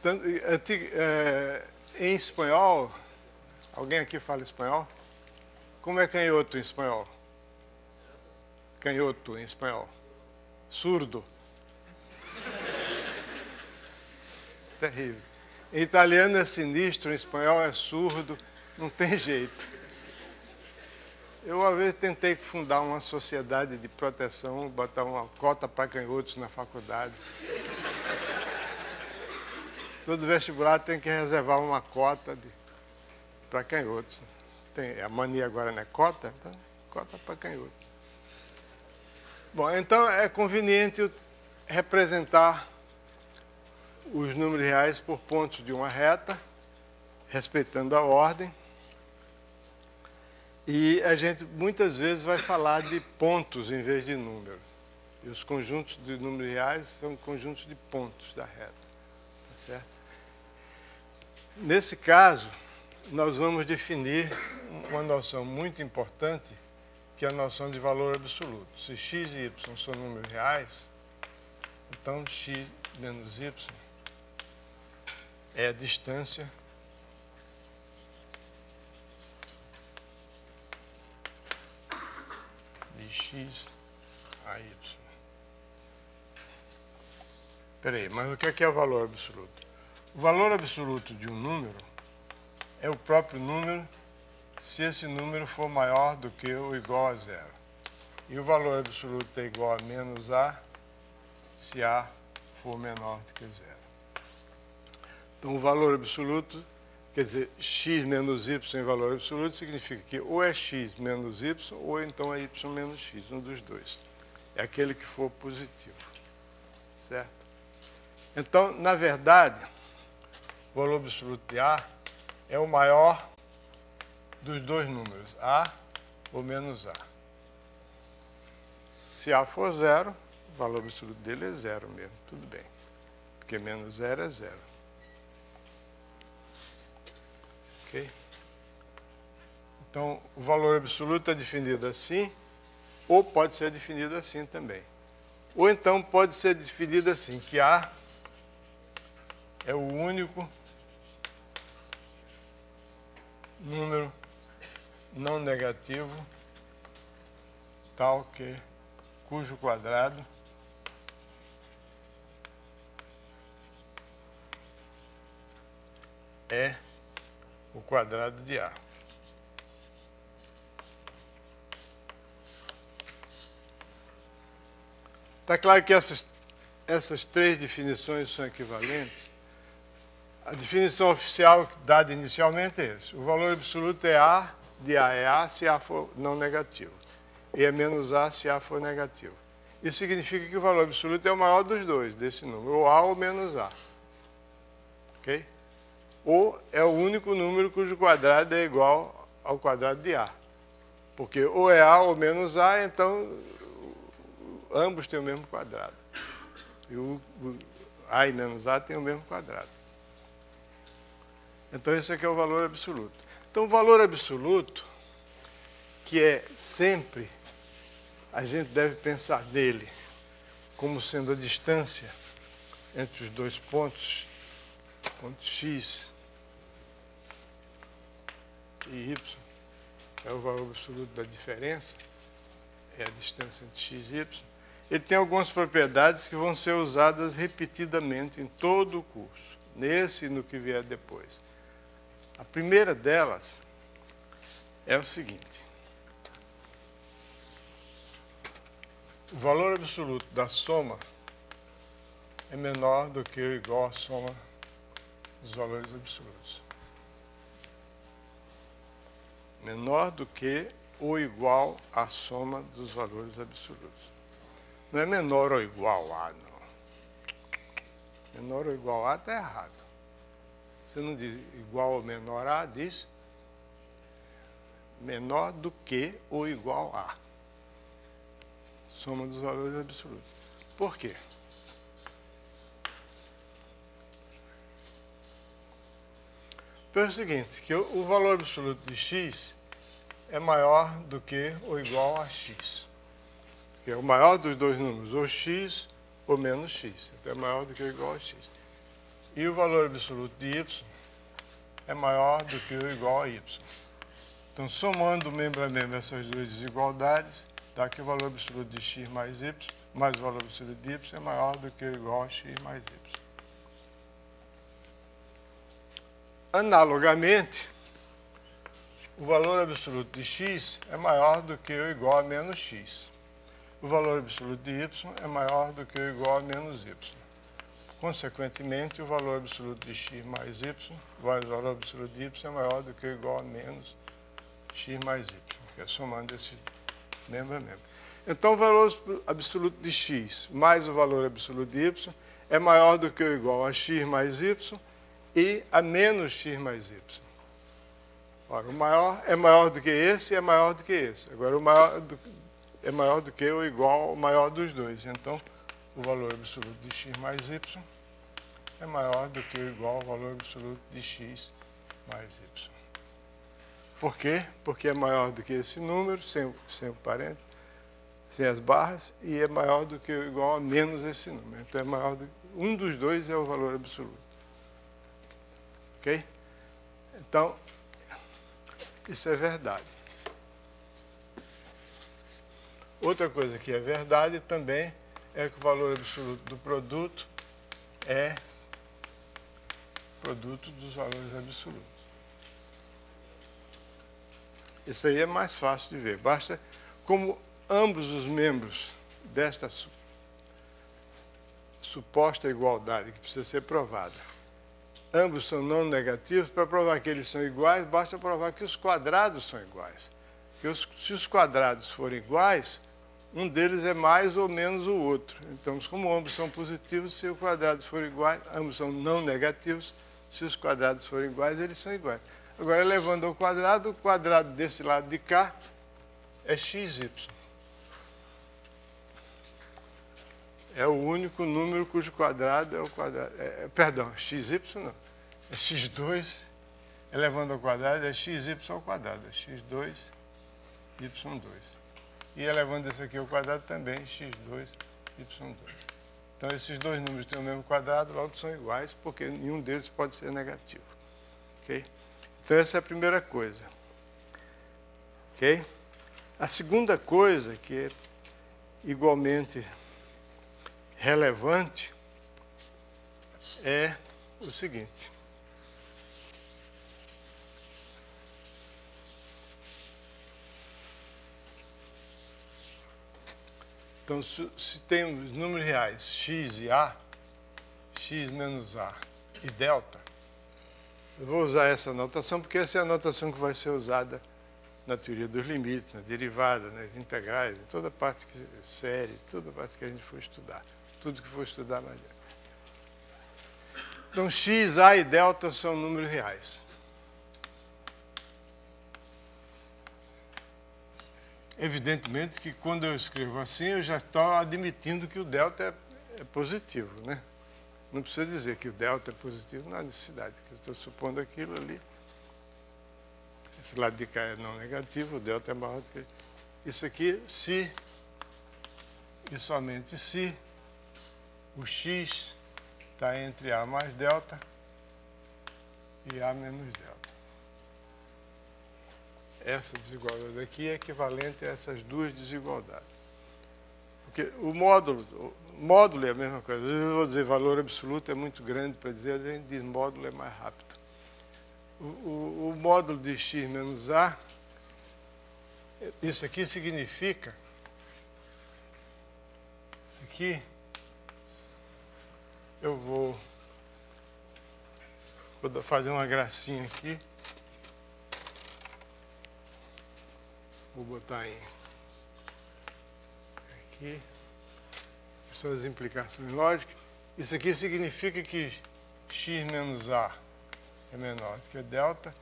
Tanto, em espanhol, alguém aqui fala espanhol? Como é canhoto em espanhol? Canhoto em espanhol. Surdo. Terrível. Em italiano é sinistro, em espanhol é surdo, não tem jeito. Eu uma vez tentei fundar uma sociedade de proteção, botar uma cota para canhotos na faculdade. Todo vestibular tem que reservar uma cota para canhotos. A mania agora não é cota, então cota para canhotos. Bom, então é conveniente representar os números reais por pontos de uma reta, respeitando a ordem. E a gente muitas vezes vai falar de pontos em vez de números. E os conjuntos de números reais são conjuntos de pontos da reta. Tá certo? Nesse caso, nós vamos definir uma noção muito importante, que é a noção de valor absoluto. Se x e y são números reais, então x menos y é a distância de x a y. Espera aí, mas o que é o valor absoluto? O valor absoluto de um número é o próprio número se esse número for maior do que ou igual a zero. E o valor absoluto é igual a menos A se A for menor do que zero. Então, o valor absoluto, quer dizer, x menos y em valor absoluto, significa que ou é x menos y, ou então é y menos x, um dos dois. É aquele que for positivo. Certo? Então, na verdade, o valor absoluto de A é o maior dos dois números, A ou menos A. Se A for zero, o valor absoluto dele é zero mesmo, tudo bem. Porque menos zero é zero. Ok? Então, o valor absoluto é definido assim, ou pode ser definido assim também. Ou então pode ser definido assim, que A é o único número não negativo tal que cujo quadrado é o quadrado de A. Está claro que essas três definições são equivalentes? A definição oficial dada inicialmente é essa. O valor absoluto é A, de A é A se A for não negativo. E é menos A se A for negativo. Isso significa que o valor absoluto é o maior dos dois, desse número, ou A ou menos A. Ok? Ou é o único número cujo quadrado é igual ao quadrado de A. Porque ou é A ou menos A, então ambos têm o mesmo quadrado. E o A e menos A têm o mesmo quadrado. Então, esse aqui é o valor absoluto. Então, o valor absoluto, que é sempre, a gente deve pensar dele como sendo a distância entre os dois pontos, ponto x e y, é o valor absoluto da diferença, é a distância entre x e y. Ele tem algumas propriedades que vão ser usadas repetidamente em todo o curso, nesse e no que vier depois. A primeira delas é o seguinte: o valor absoluto da soma é menor do que ou igual à soma dos valores absolutos. Menor do que ou igual à soma dos valores absolutos. Não é menor ou igual a, não. Menor ou igual a está errado. Você não diz igual ou menor a, diz menor do que ou igual a. Soma dos valores absolutos. Por quê? Pelo seguinte, que o valor absoluto de x é maior do que ou igual a x. Que é o maior dos dois números, ou x ou menos x. Então é maior do que ou igual a x. E o valor absoluto de y é maior do que ou igual a y. Então, somando membro a membro essas duas desigualdades, dá que o valor absoluto de x mais y, mais o valor absoluto de y, é maior do que ou igual a x mais y. Analogamente, o valor absoluto de x é maior do que ou igual a menos x. O valor absoluto de y é maior do que ou igual a menos y. Consequentemente, o valor absoluto de x mais y, o valor absoluto de y é maior do que ou igual a menos x mais y, que é somando esse membro a membro. Então, o valor absoluto de x mais o valor absoluto de y é maior do que ou igual a x mais y e a menos x mais y. Ora, o maior é maior do que esse e é maior do que esse. Agora, o maior é maior do que ou igual ao maior dos dois. Então, o valor absoluto de x mais y é maior do que ou igual ao valor absoluto de x mais y. Por quê? Porque é maior do que esse número, sem o parênteses, sem as barras, e é maior do que ou igual a menos esse número. Então, é maior do, um dos dois é o valor absoluto. Ok? Então, isso é verdade. Outra coisa que é verdade também é que o valor absoluto do produto é produto dos valores absolutos. Isso aí é mais fácil de ver. Basta, como ambos os membros desta suposta igualdade, que precisa ser provada, ambos são não negativos, para provar que eles são iguais, basta provar que os quadrados são iguais. Se os quadrados forem iguais, um deles é mais ou menos o outro. Então, como ambos são positivos, se os quadrados forem iguais, ambos são não negativos, se os quadrados forem iguais, eles são iguais. Agora, levando ao quadrado, o quadrado desse lado de cá é xy. É o único número cujo quadrado é o quadrado. Perdão, xy não. É x2, elevando ao quadrado, é xy ao quadrado. É x2, y2. E elevando esse aqui ao quadrado também, x2, y2. Então, esses dois números têm o mesmo quadrado, logo são iguais, porque nenhum deles pode ser negativo. Ok? Então, essa é a primeira coisa. Ok? A segunda coisa, que é igualmente relevante, é o seguinte. Então, se temos números reais x e a, x menos a e delta, eu vou usar essa notação porque essa é a notação que vai ser usada na teoria dos limites, na derivada, nas integrais, em toda parte que série, toda parte que a gente for estudar, tudo que for estudar mais adiante. Então, x, a e delta são números reais. Evidentemente que quando eu escrevo assim, eu já estou admitindo que o delta é positivo, né? Não precisa dizer que o delta é positivo, não há necessidade, porque eu estou supondo aquilo ali. Esse lado de cá é não negativo, o delta é maior do que... Isso aqui, se e somente se o x está entre a mais delta e a menos delta. Essa desigualdade aqui é equivalente a essas duas desigualdades. Porque o módulo é a mesma coisa. Eu vou dizer valor absoluto é muito grande para dizer, a gente diz módulo é mais rápido. O módulo de x menos a, isso aqui significa, isso aqui, eu vou fazer uma gracinha aqui. Vou botar em aqui, são as implicações lógicas. Isso aqui significa que x menos a é menor do que delta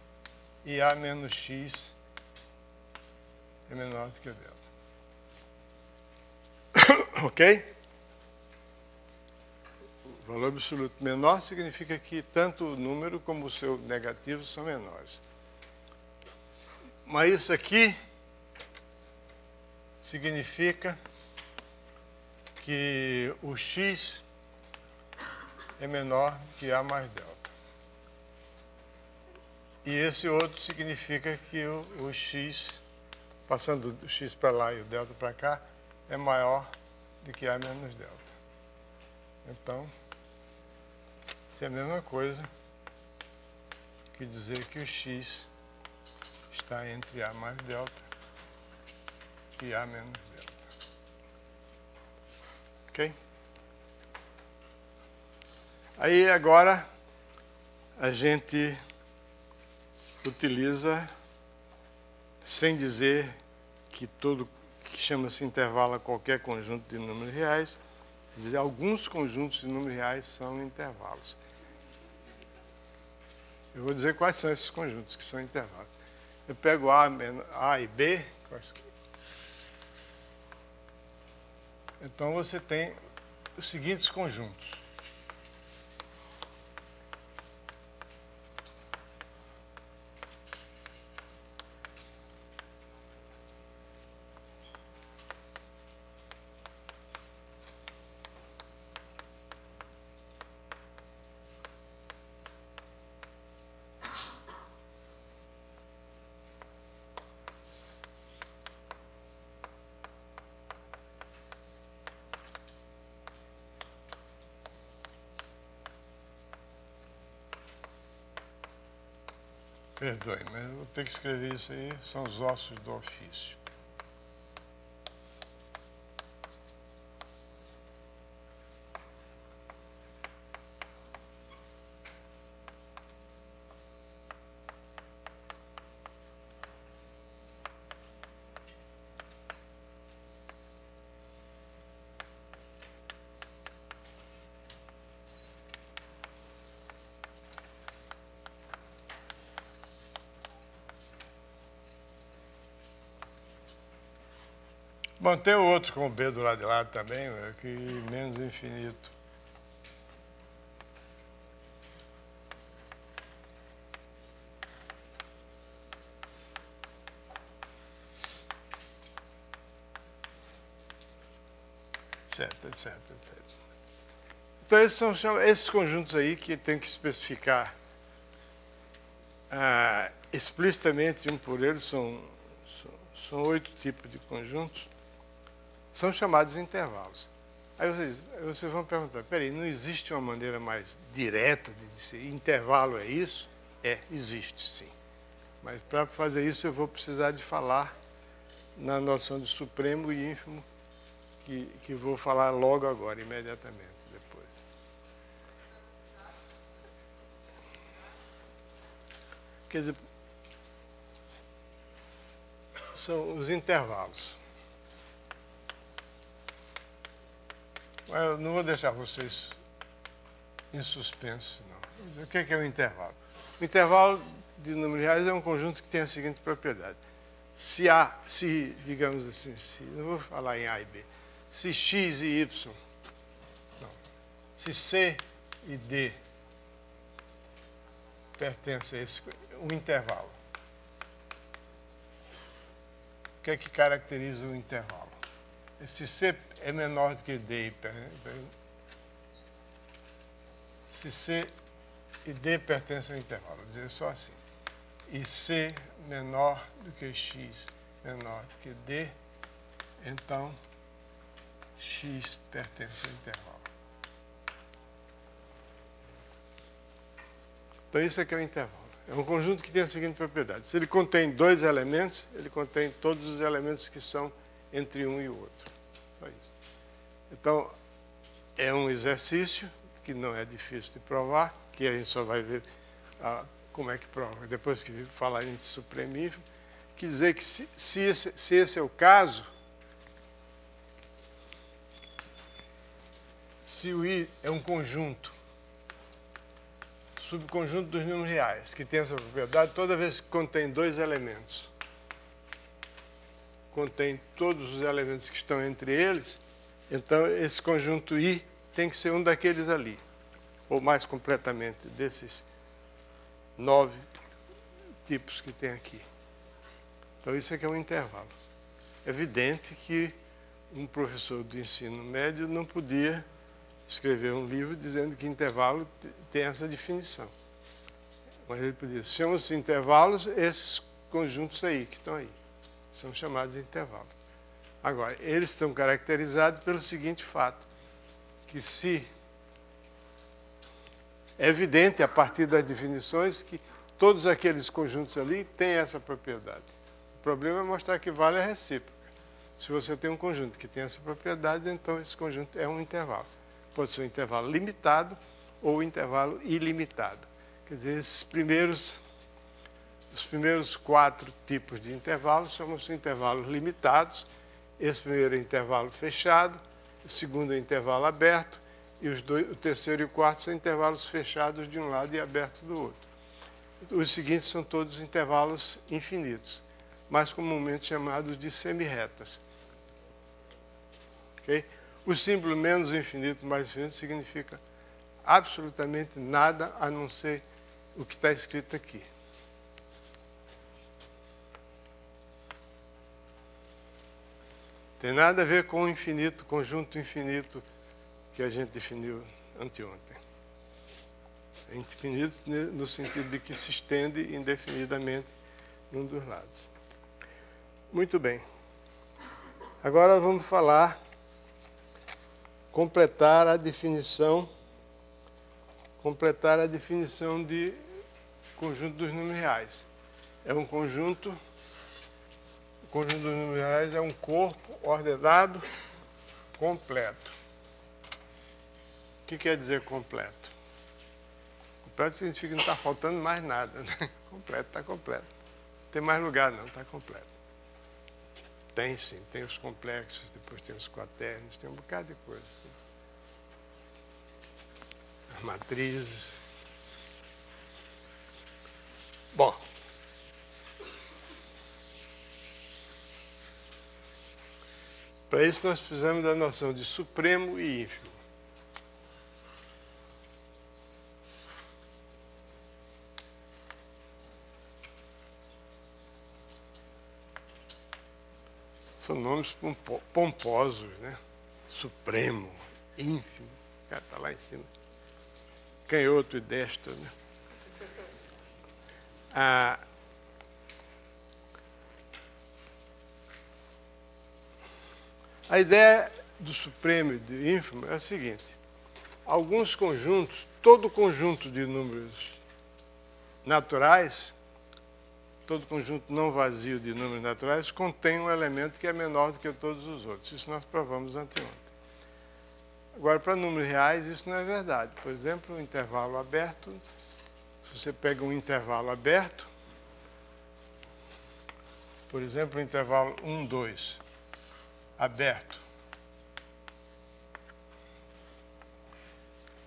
e a menos x é menor do que delta. Ok? O valor absoluto menor significa que tanto o número como o seu negativo são menores. Mas isso aqui significa que o x é menor que a mais delta. E esse outro significa que o x, passando do x para lá e o delta para cá, é maior do que a menos delta. Então, isso é a mesma coisa que dizer que o x está entre a mais delta e a menos delta. Ok? Aí agora a gente utiliza, sem dizer que tudo que chama-se intervalo a qualquer conjunto de números reais, dizer alguns conjuntos de números reais são intervalos. Eu vou dizer quais são esses conjuntos que são intervalos. Eu pego A e B. Então você tem os seguintes conjuntos. Perdoe, mas eu vou ter que escrever isso aí, são os ossos do ofício. Bom, tem o outro com o B do lado de lá também, que menos infinito. Etc, etc, etc. Então, esses são esses conjuntos aí que tem que especificar explicitamente um por eles, são 8 tipos de conjuntos. São chamados intervalos. Aí vocês vão perguntar, peraí, não existe uma maneira mais direta de dizer intervalo é isso? Existe sim. Mas para fazer isso eu vou precisar de falar na noção de supremo e ínfimo, que vou falar logo agora, imediatamente, depois. Quer dizer, são os intervalos. Eu não vou deixar vocês em suspenso, não. O que é o intervalo? O intervalo de números reais é um conjunto que tem a seguinte propriedade. Se digamos assim, não vou falar em A e B, se X e Y, não, se C e D pertencem a um intervalo, o que é que caracteriza o intervalo? Se C é menor do que D, se C e D pertencem ao intervalo, vou dizer só assim, e C menor do que X menor do que D, então X pertence ao intervalo. Então isso aqui é o intervalo. É um conjunto que tem a seguinte propriedade. Se ele contém 2 elementos, ele contém todos os elementos que são entre um e o outro. Só isso. Então, é um exercício que não é difícil de provar, que a gente só vai ver como é que prova, depois que falar em supremífimo, que dizer que se esse é o caso, se o I é um conjunto, subconjunto dos números reais, que tem essa propriedade, toda vez que contém 2 elementos, contém todos os elementos que estão entre eles, então esse conjunto I tem que ser um daqueles ali, ou mais completamente, desses 9 tipos que tem aqui. Então isso aqui é um intervalo. É evidente que um professor do ensino médio não podia escrever um livro dizendo que intervalo tem essa definição. Mas ele podia, chamam-se intervalos esses conjuntos aí, que estão aí. São chamados de intervalos. Agora, eles estão caracterizados pelo seguinte fato, que se é evidente a partir das definições que todos aqueles conjuntos ali têm essa propriedade. O problema é mostrar que vale a recíproca. Se você tem um conjunto que tem essa propriedade, então esse conjunto é um intervalo. Pode ser um intervalo limitado ou um intervalo ilimitado. Quer dizer, os primeiros 4 tipos de intervalos chamam-se intervalos limitados. Esse primeiro é intervalo fechado, o segundo é intervalo aberto, e o terceiro e o quarto são intervalos fechados de um lado e abertos do outro. Os seguintes são todos intervalos infinitos, mais comumente chamados de semirretas. Okay? O símbolo menos infinito, mais infinito, significa absolutamente nada a não ser o que está escrito aqui. Tem nada a ver com o infinito, conjunto infinito que a gente definiu anteontem. É infinito no sentido de que se estende indefinidamente em um dos lados. Muito bem. Agora vamos completar a definição de conjunto dos números reais. É um conjunto, o conjunto dos números reais é um corpo ordenado completo. O que quer dizer completo? Completo significa que não está faltando mais nada, né? Completo, está completo. Não tem mais lugar não, está completo. Tem sim, tem os complexos, depois tem os quaternos, tem um bocado de coisa. As matrizes. Bom. Para isso nós precisamos da noção de supremo e ínfimo. São nomes pomposos, né? Supremo, ínfimo, o cara está lá em cima. Canhoto e destro, né? A ideia do supremo e do ínfimo é a seguinte: alguns conjuntos, todo conjunto de números naturais, todo conjunto não vazio de números naturais contém um elemento que é menor do que todos os outros. Isso nós provamos anteontem. Agora, para números reais, isso não é verdade. Por exemplo, um intervalo aberto, se você pega um intervalo aberto, por exemplo, o intervalo 1, 2, aberto,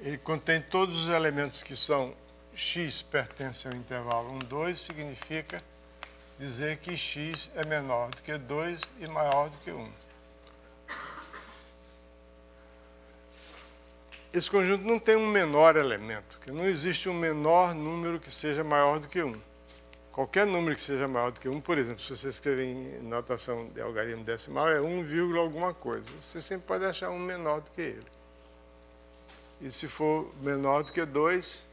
ele contém todos os elementos que são x pertence ao intervalo 1, 2, significa dizer que x é menor do que 2 e maior do que 1. Esse conjunto não tem um menor elemento, que não existe um menor número que seja maior do que 1. Qualquer número que seja maior do que 1, por exemplo, se você escrever em notação de algarismo decimal, é 1, alguma coisa. Você sempre pode achar um menor do que ele. E se for menor do que 2,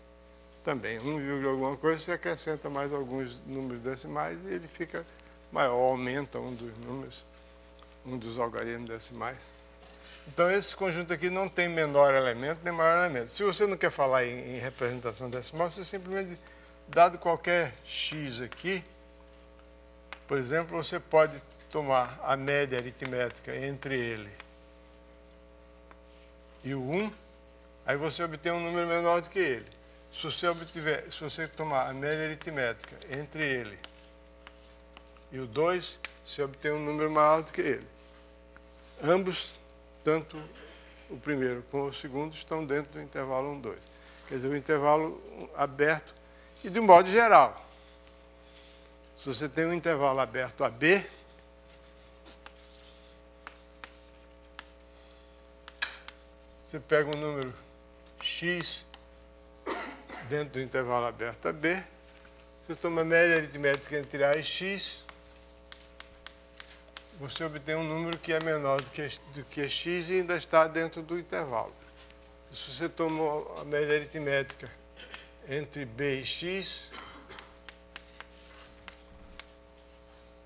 também 1, alguma coisa, você acrescenta mais alguns números decimais e ele fica maior, aumenta um dos números, um dos algarismos decimais. Então esse conjunto aqui não tem menor elemento nem maior elemento. Se você não quer falar em representação decimal, você simplesmente, dado qualquer x aqui, por exemplo, você pode tomar a média aritmética entre ele e o 1, aí você obtém um número menor do que ele. Se você tomar a média aritmética entre ele e o 2, você obtém um número maior do que ele. Ambos, tanto o primeiro como o segundo, estão dentro do intervalo 1, 2. Quer dizer, o intervalo aberto. E de um modo geral, se você tem um intervalo aberto AB, você pega um número x dentro do intervalo aberto AB, você toma a média aritmética entre A e X, você obtém um número que é menor do que x e ainda está dentro do intervalo. Se você toma a média aritmética entre B e X,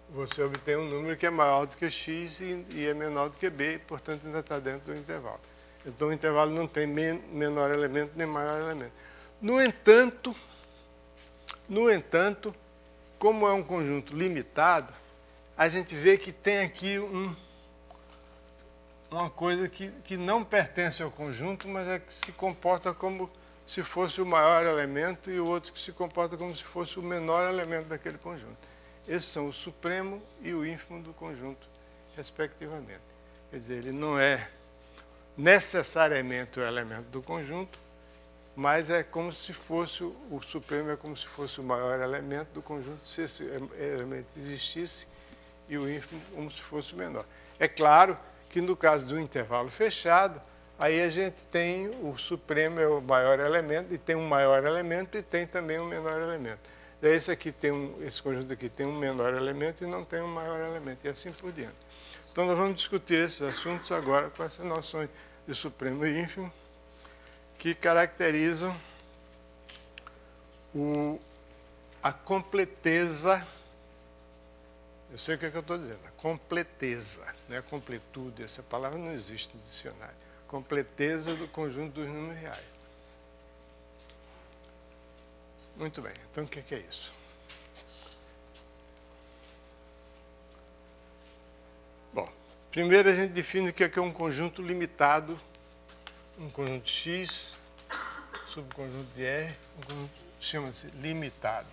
você obtém um número que é maior do que x e é menor do que B, portanto ainda está dentro do intervalo. Então o intervalo não tem menor elemento nem maior elemento. No entanto, como é um conjunto limitado, a gente vê que tem aqui uma coisa que não pertence ao conjunto, mas é que se comporta como se fosse o maior elemento e o outro que se comporta como se fosse o menor elemento daquele conjunto. Esses são o supremo e o ínfimo do conjunto, respectivamente. Quer dizer, ele não é necessariamente o elemento do conjunto, mas é como se fosse, o supremo é como se fosse o maior elemento do conjunto, se esse elemento existisse, e o ínfimo como se fosse o menor. É claro que no caso do intervalo fechado, aí a gente tem o supremo é o maior elemento, e tem um maior elemento e tem também um menor elemento. Esse conjunto aqui tem um menor elemento e não tem um maior elemento, e assim por diante. Então nós vamos discutir esses assuntos agora com essas noções de supremo e ínfimo, que caracterizam a completeza. Eu sei o que eu estou dizendo, a completeza, não é completude, essa palavra não existe no dicionário. Completeza do conjunto dos números reais. Muito bem, então o que é isso? Bom, primeiro a gente define o que é um conjunto limitado, um conjunto X, subconjunto de R, um conjunto chama-se limitado.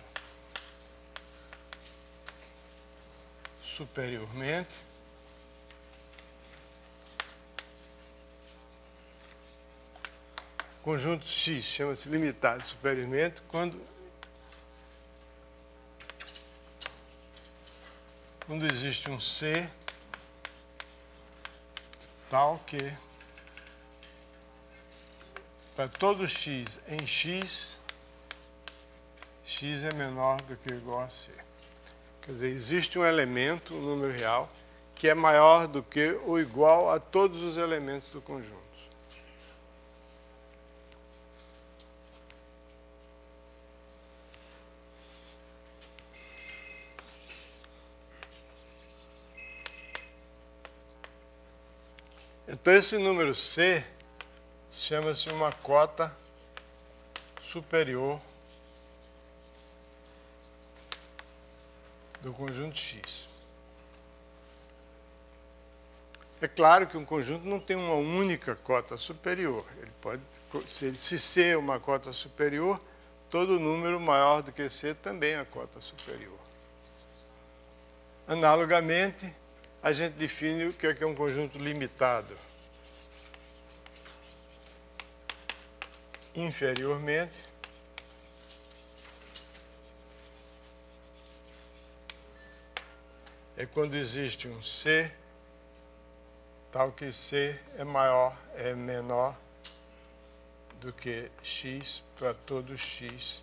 Superiormente, conjunto X chama-se limitado superiormente quando existe um C tal que para todo x em x, x é menor do que ou igual a C. Quer dizer, existe um elemento, um número real, que é maior do que ou igual a todos os elementos do conjunto. Então, esse número C chama-se uma cota superior do conjunto X. É claro que um conjunto não tem uma única cota superior. Ele pode, se C é uma cota superior, todo número maior do que C também é cota superior. Analogamente, a gente define o que é um conjunto limitado. Inferiormente, é quando existe um C tal que C é menor do que X para todo X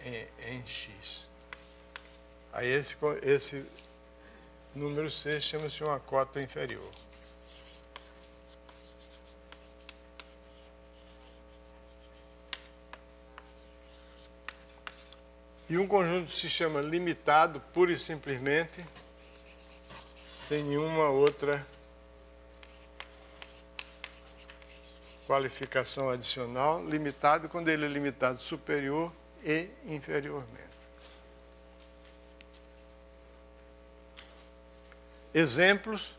em X. Aí esse número C chama-se uma cota inferior. E um conjunto se chama limitado pura e simplesmente, sem nenhuma outra qualificação adicional, limitado quando ele é limitado superior e inferiormente. Exemplos: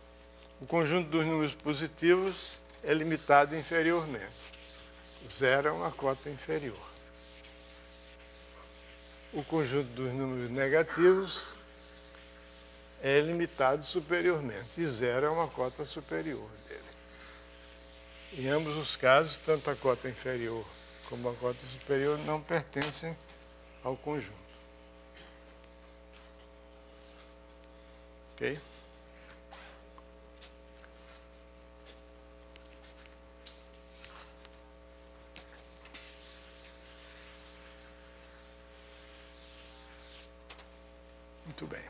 o conjunto dos números positivos é limitado inferiormente. 0 é uma cota inferior. O conjunto dos números negativos é limitado superiormente. E 0 é uma cota superior dele. Em ambos os casos, tanto a cota inferior como a cota superior não pertencem ao conjunto. Ok? Muito bem.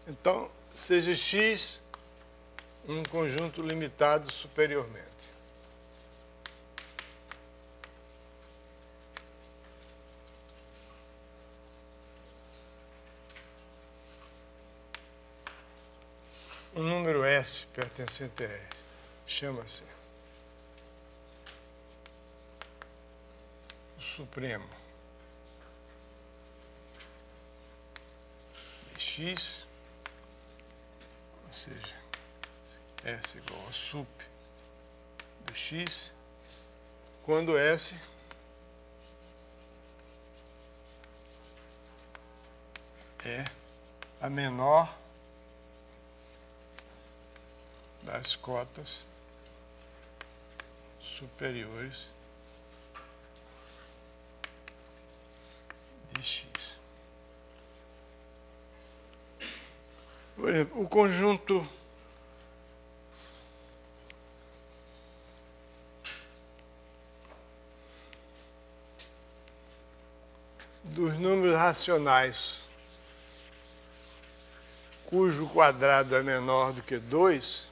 Então, seja X um conjunto limitado superiormente. Um número S pertencente a R chama-se o supremo de X, ou seja, S igual a sup do X, quando S é a menor das cotas superiores de X. Por exemplo, o conjunto dos números racionais cujo quadrado é menor do que 2,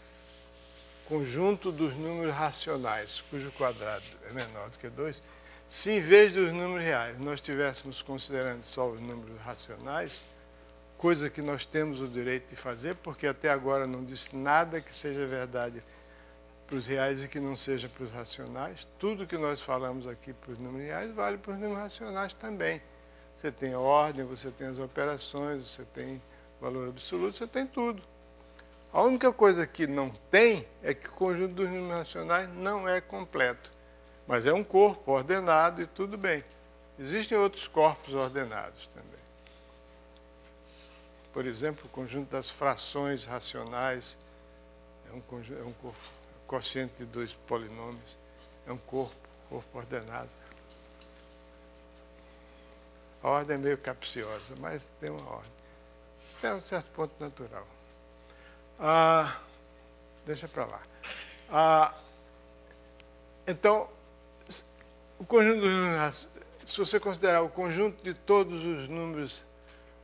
conjunto dos números racionais cujo quadrado é menor do que 2, se em vez dos números reais nós estivéssemos considerando só os números racionais, coisa que nós temos o direito de fazer, porque até agora não disse nada que seja verdade para os reais e que não seja para os racionais. Tudo que nós falamos aqui para os números reais vale para os números racionais também. Você tem a ordem, você tem as operações, você tem valor absoluto, você tem tudo. A única coisa que não tem é que o conjunto dos números racionais não é completo. Mas é um corpo ordenado e tudo bem. Existem outros corpos ordenados também. Por exemplo, o conjunto das frações racionais é um corpo, quociente de dois polinômios, é um corpo ordenado. A ordem é meio capciosa, mas tem uma ordem. Até um certo ponto natural. Deixa para lá. Então, o conjunto dos números, se você considerar o conjunto de todos os números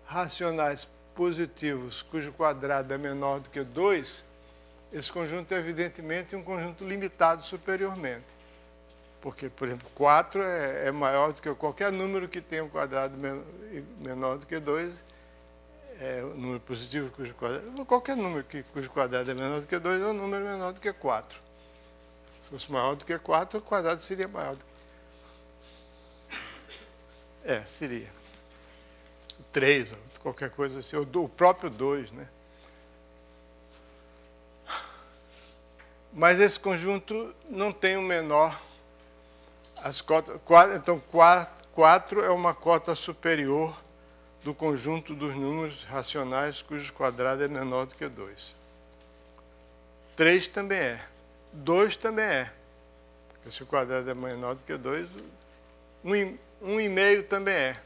racionais positivos cujo quadrado é menor do que 2, esse conjunto é evidentemente um conjunto limitado superiormente. Porque, por exemplo, 4 é maior do que qualquer número que tenha um quadrado menor do que 2, é um número positivo cujo quadrado, qualquer número cujo quadrado é menor do que 2 é um número menor do que 4. Se fosse maior do que 4, o quadrado seria maior do que... seria. 3, qualquer coisa assim, ou o próprio 2, né? Mas esse conjunto não tem o menor. As cotas, então, 4 é uma cota superior do conjunto dos números racionais cujo quadrado é menor do que 2. 3 também é. 2 também é. Porque se o quadrado é menor do que 2, 1,5 também é.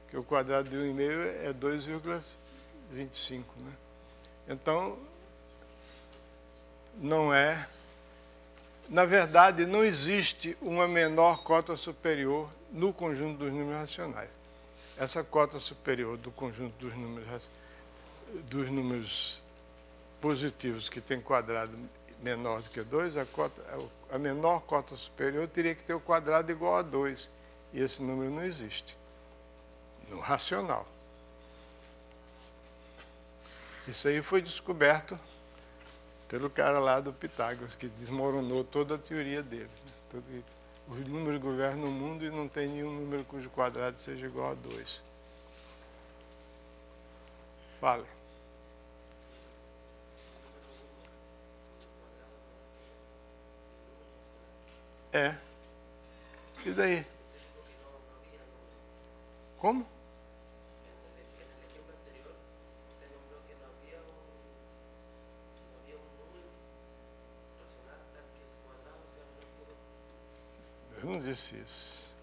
Porque o quadrado de 1,5 é 2,25. Né? Então, não é... Na verdade, não existe uma menor cota superior no conjunto dos números racionais. Essa cota superior do conjunto dos números positivos que tem quadrado menor do que 2, a menor cota superior teria que ter o quadrado igual a 2. E esse número não existe no racional. Isso aí foi descoberto pelo cara lá do Pitágoras, que desmoronou toda a teoria dele. Né? Os números governam o mundo e não tem nenhum número cujo quadrado seja igual a 2. Fale. E daí? Como? Eu não disse isso.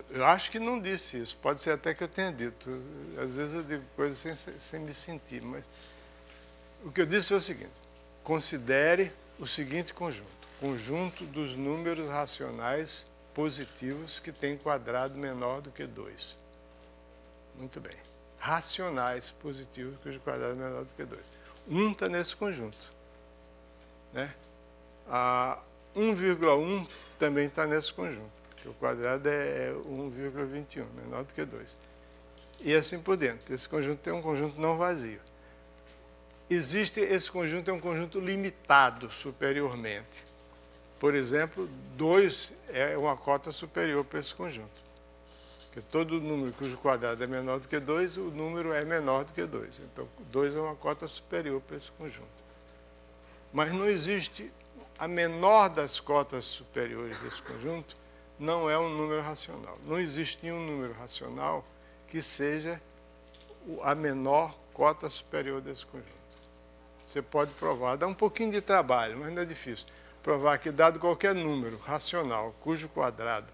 Eu acho que não disse isso. Pode ser até que eu tenha dito. Às vezes eu digo coisas sem me sentir. Mas o que eu disse é o seguinte. Considere o seguinte conjunto. Conjunto dos números racionais positivos que tem quadrado menor do que 2. Muito bem. Racionais positivos cujo quadrado é menor do que 2. 1 está nesse conjunto. Né? 1,1 também está nesse conjunto, porque o quadrado é 1,21, menor do que 2. E assim por dentro. Esse conjunto é um conjunto não vazio. Esse conjunto é um conjunto limitado superiormente. Por exemplo, 2 é uma cota superior para esse conjunto. Porque todo número cujo quadrado é menor do que 2, o número é menor do que 2. Então, 2 é uma cota superior para esse conjunto. Mas não existe... A menor das cotas superiores desse conjunto não é um número racional. Não existe nenhum número racional que seja a menor cota superior desse conjunto. Você pode provar, dá um pouquinho de trabalho, mas não é difícil. Provar que, dado qualquer número racional cujo quadrado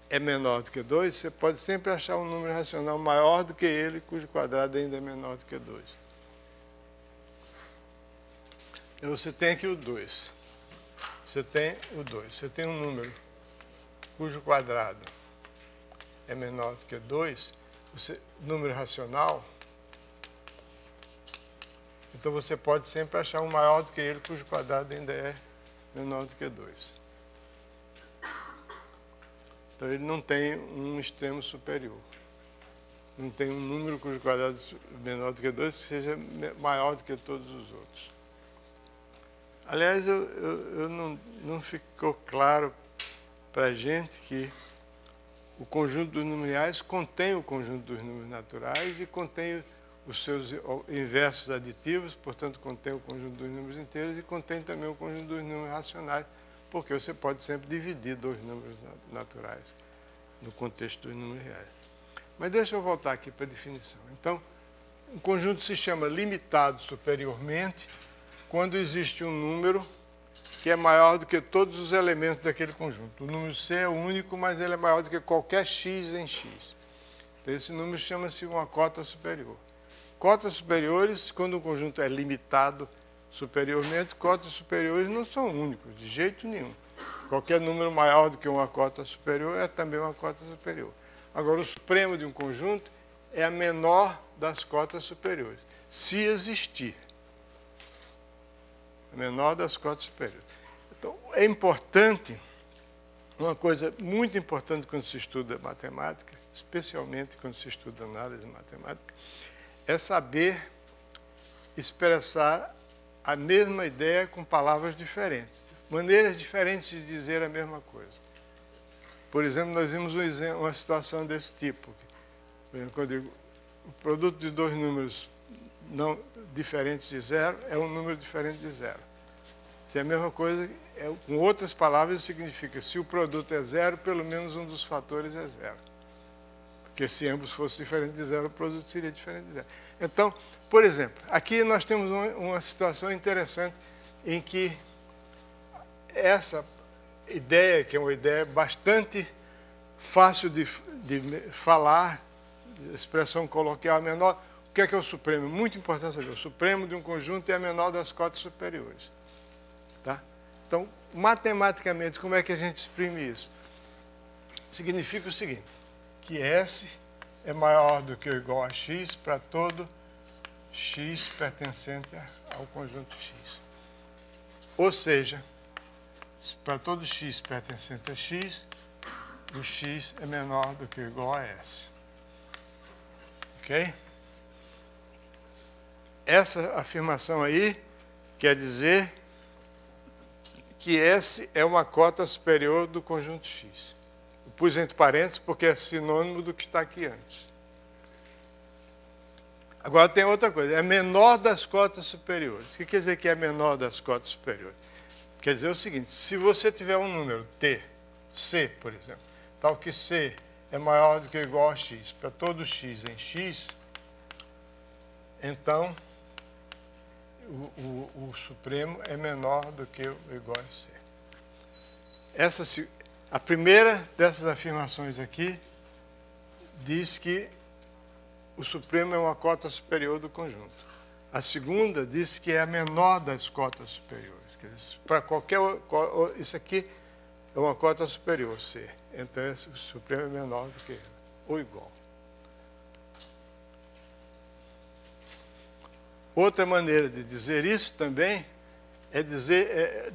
é menor do que 2, você pode sempre achar um número racional maior do que ele, cujo quadrado ainda é menor do que 2. Você tem aqui o 2. Você tem o 2. Você tem um número cujo quadrado é menor do que 2, número racional, então você pode sempre achar um maior do que ele cujo quadrado ainda é menor do que 2. Então ele não tem um extremo superior. Não tem um número cujo quadrado é menor do que 2 que seja maior do que todos os outros. Aliás, não ficou claro para a gente que o conjunto dos números reais contém o conjunto dos números naturais e contém os seus inversos aditivos, portanto, contém o conjunto dos números inteiros e contém também o conjunto dos números racionais, porque você pode sempre dividir dois números naturais no contexto dos números reais. Mas deixa eu voltar aqui para a definição. Então, um conjunto se chama limitado superiormente quando existe um número que é maior do que todos os elementos daquele conjunto. O número C é único, mas ele é maior do que qualquer x em x. Então, esse número chama-se uma cota superior. Cotas superiores, quando um conjunto é limitado superiormente, cotas superiores não são únicos, de jeito nenhum. Qualquer número maior do que uma cota superior é também uma cota superior. Agora, o supremo de um conjunto é a menor das cotas superiores, se existir. A menor das cotas superiores. Então, é importante, uma coisa muito importante quando se estuda matemática, especialmente quando se estuda análise matemática, é saber expressar a mesma ideia com palavras diferentes, maneiras diferentes de dizer a mesma coisa. Por exemplo, nós vimos uma situação desse tipo. Por exemplo, quando eu digo o produto de dois números não diferentes de zero é um número diferente de zero. Se é a mesma coisa, com outras palavras, significa se o produto é zero, pelo menos um dos fatores é zero. Porque se ambos fossem diferentes de zero, o produto seria diferente de zero. Então, por exemplo, aqui nós temos uma situação interessante em que essa ideia, que é uma ideia bastante fácil de falar, de expressão coloquial menor, o que é o supremo? Muito importante saber. O supremo de um conjunto é a menor das cotas superiores. Tá? Então, matematicamente, como é que a gente exprime isso? Significa o seguinte, que S é maior do que ou igual a X para todo X pertencente ao conjunto X. Ou seja, para todo X pertencente a X, o X é menor do que ou igual a S. Ok? Essa afirmação aí quer dizer que S é uma cota superior do conjunto X. Eu pus entre parênteses porque é sinônimo do que está aqui antes. Agora tem outra coisa, é menor das cotas superiores. O que quer dizer que é menor das cotas superiores? Quer dizer o seguinte, se você tiver um número T, C, por exemplo, tal que C é maior do que ou igual a X, para todo X em X, então o supremo é menor do que ou igual a C. A primeira dessas afirmações aqui diz que o supremo é uma cota superior do conjunto. A segunda diz que é a menor das cotas superiores. Quer dizer, para qualquer... Isso aqui é uma cota superior, C. Então, o supremo é menor do que ou igual. Outra maneira de dizer isso também é dizer...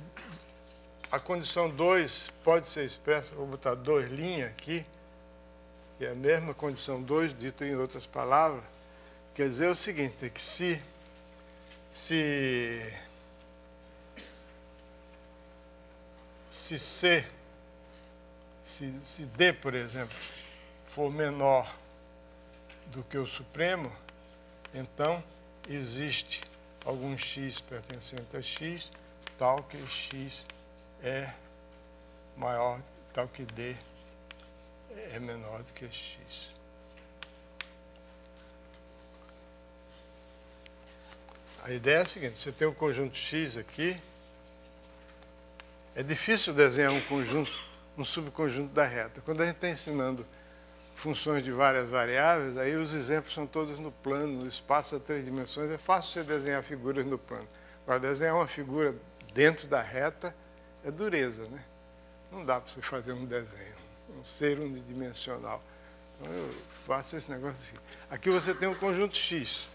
a condição 2 pode ser expressa, vou botar 2 linhas aqui, que é a mesma condição 2, dito em outras palavras, quer dizer o seguinte, é que se D, por exemplo, for menor do que o supremo, então existe algum x pertencente a x, tal que x é maior, tal que D é menor do que x. A ideia é a seguinte, você tem um conjunto x aqui, é difícil desenhar um conjunto, um subconjunto da reta. Quando a gente está ensinando funções de várias variáveis, aí os exemplos são todos no plano, no espaço a 3 dimensões, é fácil você desenhar figuras no plano. Agora, desenhar uma figura dentro da reta é dureza, né? Não dá para você fazer um desenho, um ser unidimensional. Então, eu faço esse negócio assim. Aqui você tem um conjunto X.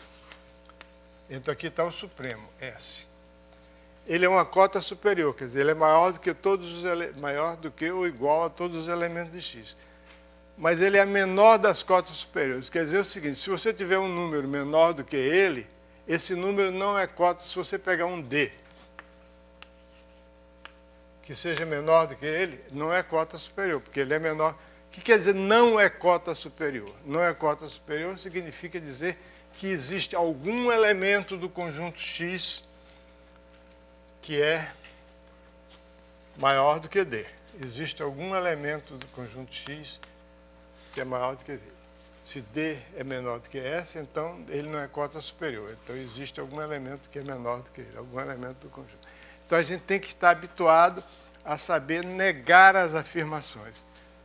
Então, aqui está o supremo, S. Ele é uma cota superior, quer dizer, ele é maior do que maior do que ou igual a todos os elementos de X. Mas ele é a menor das cotas superiores. Quer dizer o seguinte, se você tiver um número menor do que ele, esse número não é cota se você pegar um D. que seja menor do que ele, não é cota superior, porque ele é menor. O que quer dizer não é cota superior? Não é cota superior significa dizer que existe algum elemento do conjunto X que é maior do que D. Existe algum elemento do conjunto X que é maior do que D. Se D é menor do que S, então ele não é cota superior. Então existe algum elemento que é menor do que ele, algum elemento do conjunto. Então a gente tem que estar habituado a saber negar as afirmações.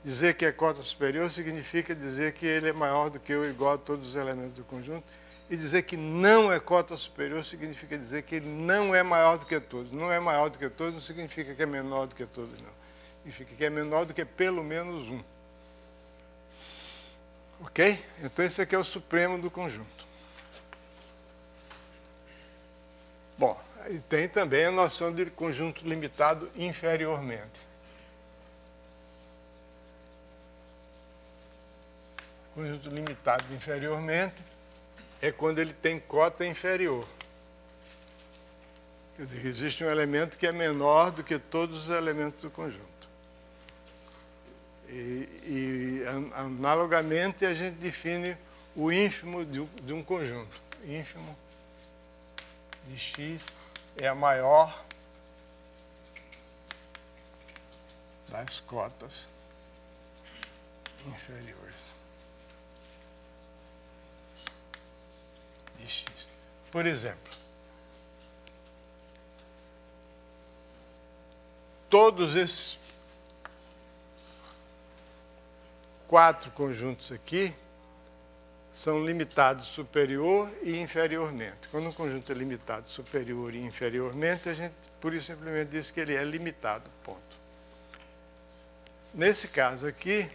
Dizer que é cota superior significa dizer que ele é maior do que ou igual a todos os elementos do conjunto. E dizer que não é cota superior significa dizer que ele não é maior do que todos. Não é maior do que todos não significa que é menor do que todos, não. Significa que é menor do que pelo menos um. Ok? Então esse aqui é o supremo do conjunto. Bom, e tem também a noção de conjunto limitado inferiormente. Conjunto limitado inferiormente é quando ele tem cota inferior. Quer dizer, existe um elemento que é menor do que todos os elementos do conjunto. E analogamente, a gente define o ínfimo de um conjunto. Ínfimo de X é a maior das cotas inferiores de X. Por exemplo, todos esses 4 conjuntos aqui são limitados superior e inferiormente. Quando um conjunto é limitado superior e inferiormente, a gente pura e simplesmente diz que ele é limitado, ponto. Nesse caso aqui,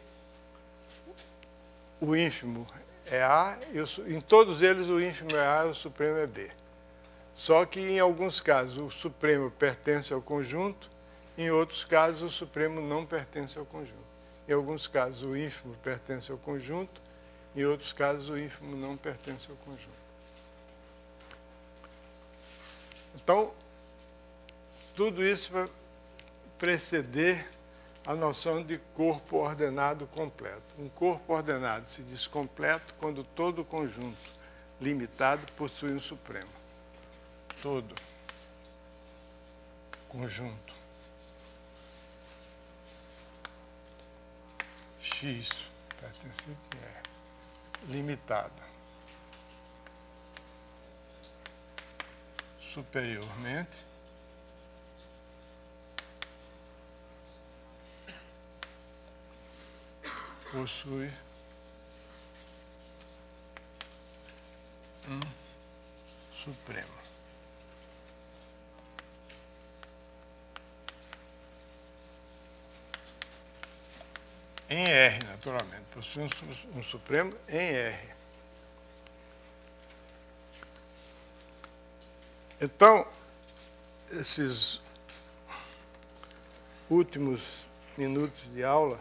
o ínfimo é A, em todos eles o ínfimo é A e o supremo é B. Só que em alguns casos o supremo pertence ao conjunto, em outros casos o supremo não pertence ao conjunto. Em alguns casos o ínfimo pertence ao conjunto, em outros casos o ínfimo não pertence ao conjunto. Então, tudo isso vai preceder a noção de corpo ordenado completo. Um corpo ordenado se diz completo quando todo conjunto limitado possui um supremo. Todo conjunto X pertencente é limitado superiormente possui um supremo. Em R, naturalmente, possui um supremo em R. Então, esses últimos minutos de aula,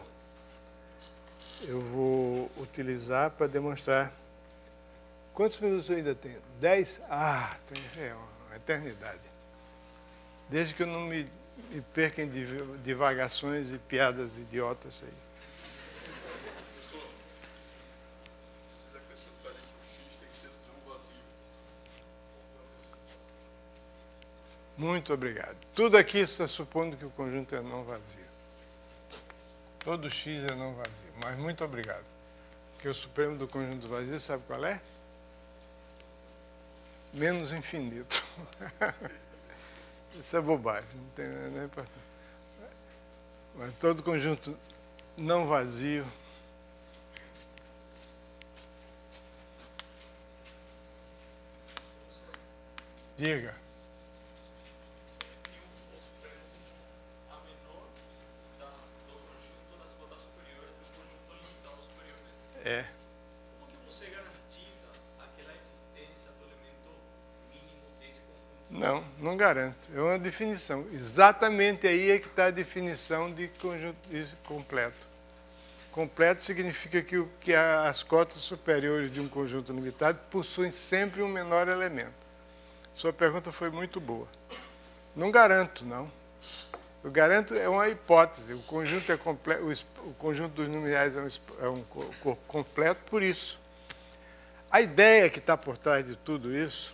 eu vou utilizar para demonstrar. Quantos minutos eu ainda tenho? 10? Ah, é uma eternidade. Desde que eu não me perca em divagações e piadas idiotas aí. Muito obrigado. Tudo aqui está supondo que o conjunto é não vazio. Todo X é não vazio. Mas muito obrigado. Porque o supremo do conjunto vazio, sabe qual é? Menos infinito. Isso é bobagem. Não tem nem importância. Mas todo conjunto não vazio diga. É. Como que você garantiza aquela existência do elemento mínimo desse conjunto? Não garanto. É uma definição. Exatamente aí é que está a definição de conjunto completo. Completo significa que as cotas superiores de um conjunto limitado possuem sempre um menor elemento. Sua pergunta foi muito boa. Não garanto, não. Eu garanto, é uma hipótese. O conjunto é o conjunto dos números reais é um corpo completo por isso. A ideia que está por trás de tudo isso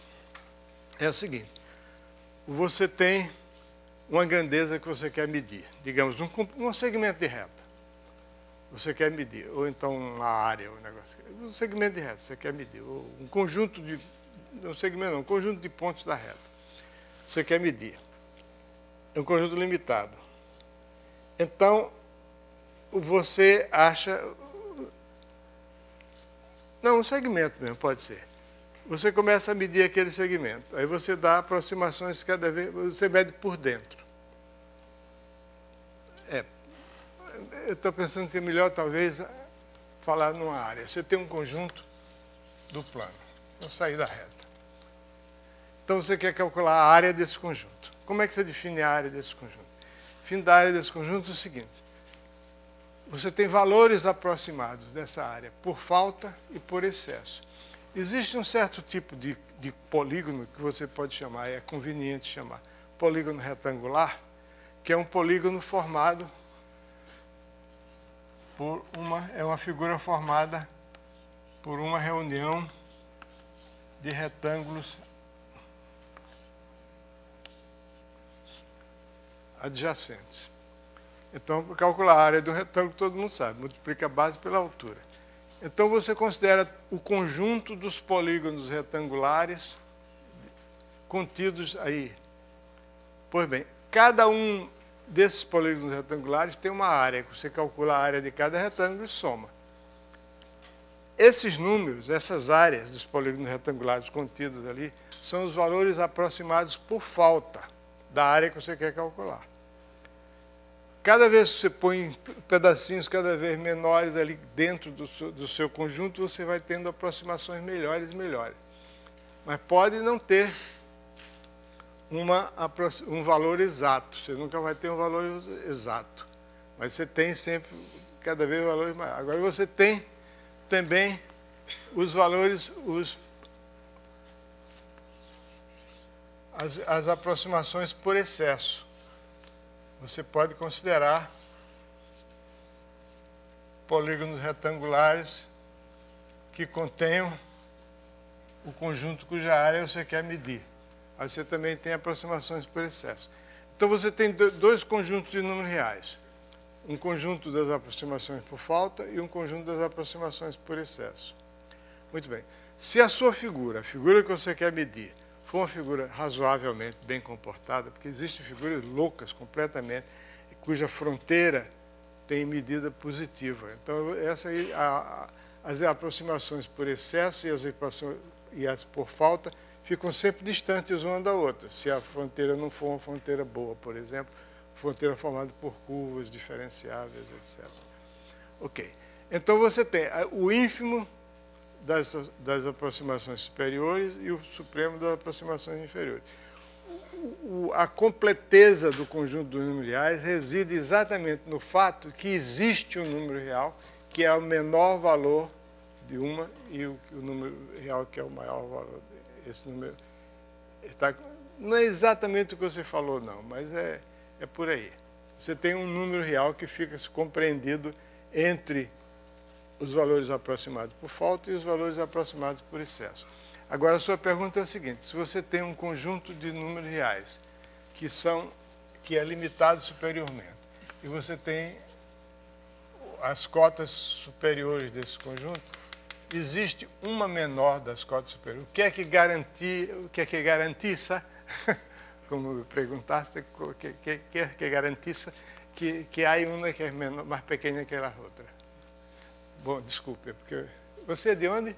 é a seguinte: você tem uma grandeza que você quer medir, digamos, um segmento de reta. Você quer medir, ou então uma área, um segmento de reta, você quer medir, ou um conjunto de, um segmento não, um conjunto de pontos da reta. Você quer medir. É um conjunto limitado. Então, você acha... Não, um segmento mesmo, pode ser. Você começa a medir aquele segmento. Aí você dá aproximações cada vez... Você mede por dentro. Eu estou pensando que é melhor, talvez, falar numa área. Você tem um conjunto do plano. Vou sair da reta. Então, você quer calcular a área desse conjunto. Como é que você define a área desse conjunto? Define a área desse conjunto é o seguinte: você tem valores aproximados dessa área por falta e por excesso. Existe um certo tipo de polígono que você pode chamar, é conveniente chamar, polígono retangular, que é um polígono formado por uma figura formada por uma reunião de retângulos adjacentes. Então, para calcular a área do retângulo, todo mundo sabe, multiplica a base pela altura. Então, você considera o conjunto dos polígonos retangulares contidos aí. Pois bem, cada um desses polígonos retangulares tem uma área, que você calcula a área de cada retângulo e soma. Esses números, essas áreas dos polígonos retangulares contidos ali, são os valores aproximados por falta da área que você quer calcular. Cada vez que você põe pedacinhos cada vez menores ali dentro do seu conjunto, você vai tendo aproximações melhores e melhores. Mas pode não ter um valor exato. Você nunca vai ter um valor exato. Mas você tem sempre, cada vez, valores maiores. Agora você tem também os valores, as aproximações por excesso. Você pode considerar polígonos retangulares que contenham o conjunto cuja área você quer medir. Aí você também tem aproximações por excesso. Então você tem dois conjuntos de números reais. Um conjunto das aproximações por falta e um conjunto das aproximações por excesso. Muito bem. Se a sua figura, a figura que você quer medir, for uma figura razoavelmente bem comportada, porque existem figuras loucas completamente, cuja fronteira tem medida positiva. Então, essa aí, as aproximações por excesso e as por falta ficam sempre distantes uma da outra, se a fronteira não for uma fronteira boa, por exemplo, fronteira formada por curvas diferenciáveis, etc. Ok. Então, você tem o ínfimo das aproximações superiores e o supremo das aproximações inferiores. A completeza do conjunto dos números reais reside exatamente no fato que existe um número real que é o menor valor de uma e o número real que é o maior valor. Esse número não é exatamente o que você falou, não, mas é por aí. Você tem um número real que fica compreendido entre os valores aproximados por falta e os valores aproximados por excesso. Agora, a sua pergunta é a seguinte: se você tem um conjunto de números reais que é limitado superiormente, e você tem as cotas superiores desse conjunto, existe uma menor das cotas superiores. O que é que garantiça, como perguntaste, o que é que garantiça que há uma que é menor, mais pequena que a outra? Bom, desculpe, porque você é de onde?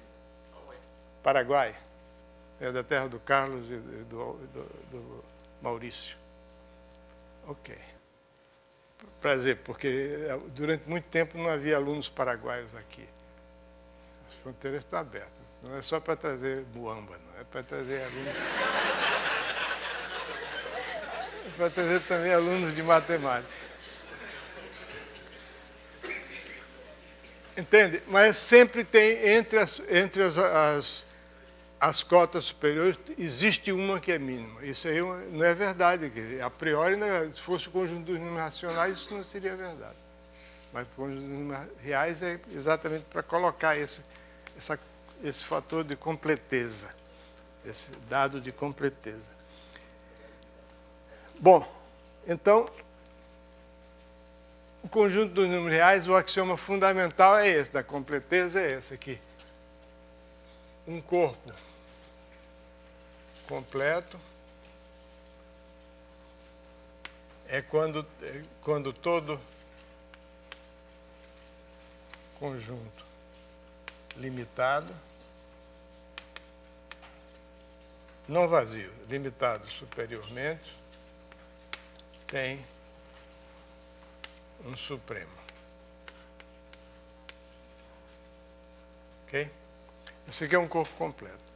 Paraguai. É da terra do Carlos e do Maurício. Ok. Prazer, porque durante muito tempo não havia alunos paraguaios aqui. As fronteiras estão abertas. Não é só para trazer muamba, não. É para trazer alunos... É para trazer também alunos de matemática. Entende? Mas sempre tem entre as cotas superiores, existe uma que é mínima. Isso aí não é verdade. A priori, se fosse o conjunto dos números racionais, isso não seria verdade. Mas o conjunto dos números reais é exatamente para colocar esse fator de completeza, esse dado de completeza. Bom, então, o conjunto dos números reais, o axioma fundamental é esse, da completeza é esse aqui. Um corpo completo é quando todo conjunto limitado, não vazio, limitado superiormente, tem um supremo. Ok? Esse aqui é um corpo completo.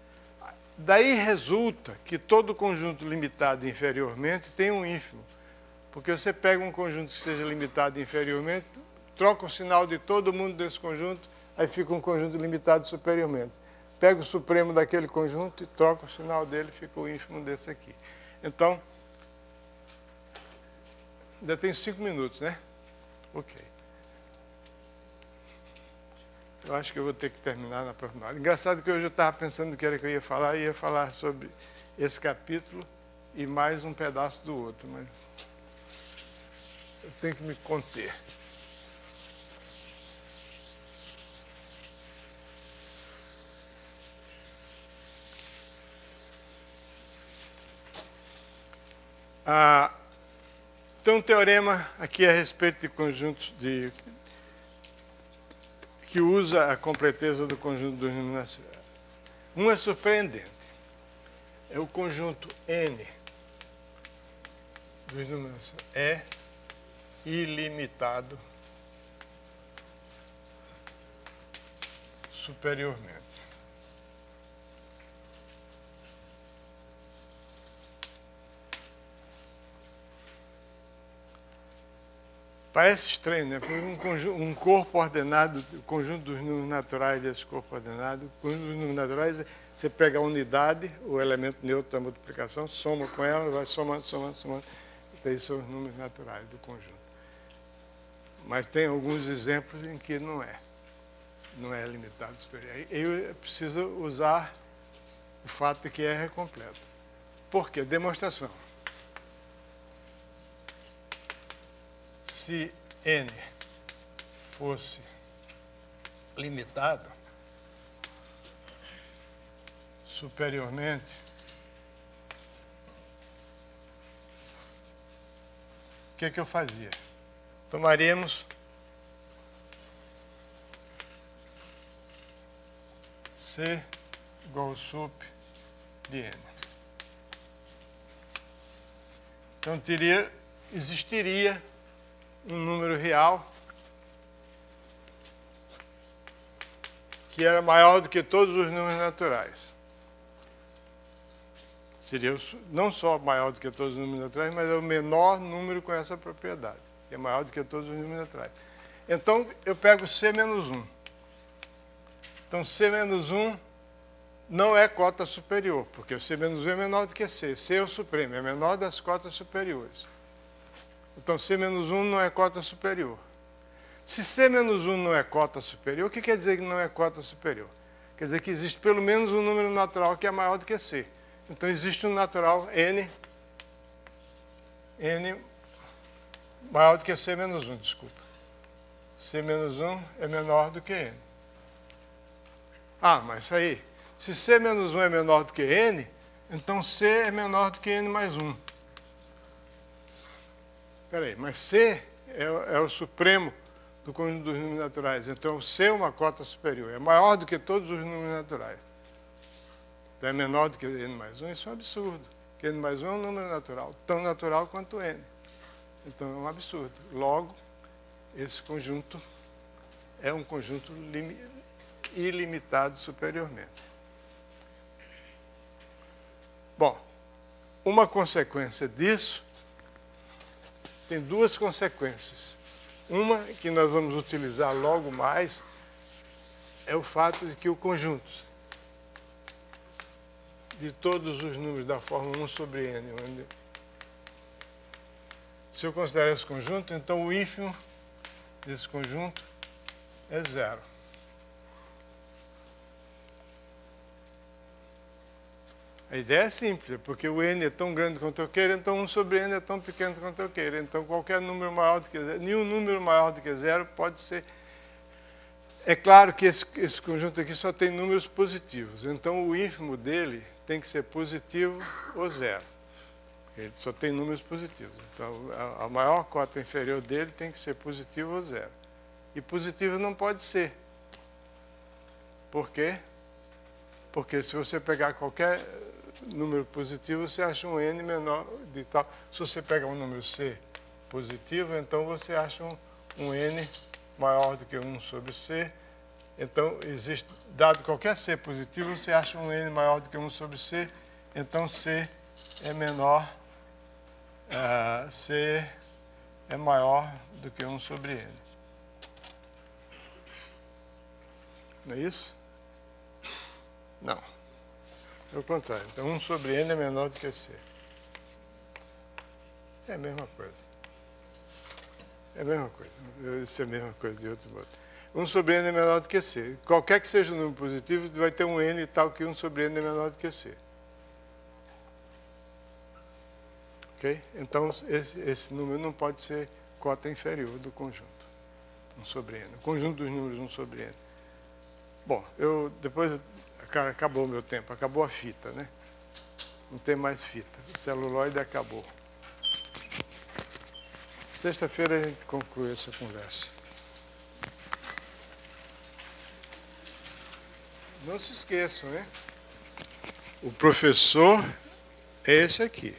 Daí resulta que todo conjunto limitado inferiormente tem um ínfimo. Porque você pega um conjunto que seja limitado inferiormente, troca o sinal de todo mundo desse conjunto, aí fica um conjunto limitado superiormente. Pega o supremo daquele conjunto e troca o sinal dele, fica o ínfimo desse aqui. Então, ainda tem 5 minutos, né? Ok. Eu acho que eu vou ter que terminar na próxima aula. Engraçado que hoje eu estava pensando que era que eu ia falar sobre esse capítulo e mais um pedaço do outro, mas eu tenho que me conter. Tem um teorema aqui a respeito de conjuntos que usa a completeza do conjunto dos números naturais. Um é surpreendente. É o conjunto N dos números naturais. É ilimitado superiormente. Parece estranho, né? Porque um corpo ordenado, o conjunto dos números naturais desse corpo ordenado, o conjunto dos números naturais, você pega a unidade, o elemento neutro da multiplicação, soma com ela, vai somando. Então, são os números naturais do conjunto. Mas tem alguns exemplos em que não é limitado superior. Aí precisa usar o fato de que R é completo. Por quê? Demonstração. Se N fosse limitado superiormente, o que eu fazia? Tomaríamos C igual ao sup de N. Então existiria um número real que era maior do que todos os números naturais. Seria não só maior do que todos os números naturais, mas é o menor número com essa propriedade, que é maior do que todos os números naturais. Então, eu pego C menos 1. Então, C menos 1 não é cota superior, porque o C menos 1 é menor do que C. C é o supremo, é menor das cotas superiores. Então, C menos 1 não é cota superior. Se C menos 1 não é cota superior, o que quer dizer que não é cota superior? Quer dizer que existe pelo menos um número natural que é maior do que C. Então, existe um natural N maior do que C menos 1, desculpa. C menos 1 é menor do que N. Ah, mas aí, se C menos 1 é menor do que N, então C é menor do que N mais 1. Espera aí, mas C é o supremo do conjunto dos números naturais. Então, C é uma cota superior. É maior do que todos os números naturais. Então, é menor do que N mais 1. Isso é um absurdo. Porque N mais 1 é um número natural. Tão natural quanto N. Então, é um absurdo. Logo, esse conjunto é um conjunto ilimitado superiormente. Bom, uma consequência disso tem duas consequências. Uma que nós vamos utilizar logo mais é o fato de que o conjunto de todos os números da forma 1 sobre n, onde, se eu considerar esse conjunto, então o ínfimo desse conjunto é 0. A ideia é simples, porque o n é tão grande quanto eu queiro, então 1 sobre n é tão pequeno quanto eu queiro. Então qualquer número maior do que 0, nenhum número maior do que 0 pode ser... É claro que esse conjunto aqui só tem números positivos, então o ínfimo dele tem que ser positivo ou 0. Ele só tem números positivos. Então a maior cota inferior dele tem que ser positivo ou 0. E positivo não pode ser. Por quê? Porque se você pegar qualquer número positivo, você acha um n menor de tal. Se você pegar um número c positivo, então você acha um n maior do que 1 sobre c. Então, existe, dado qualquer c positivo, você acha um n maior do que 1 sobre c. Então, c é menor, c é maior do que 1 sobre n. Não é isso? Não. É o contrário. Então, 1 sobre n é menor do que c. É a mesma coisa. É a mesma coisa. Isso é a mesma coisa de outro modo. 1 sobre n é menor do que c. Qualquer que seja o número positivo, vai ter um n tal que 1 sobre n é menor do que c. Ok? Então, esse número não pode ser cota inferior do conjunto. 1 sobre n. O conjunto dos números 1 sobre n. Bom, depois... Cara, acabou o meu tempo, acabou a fita, né? Não tem mais fita. O celuloide acabou. Sexta-feira a gente conclui essa conversa. Não se esqueçam, né? O professor é esse aqui.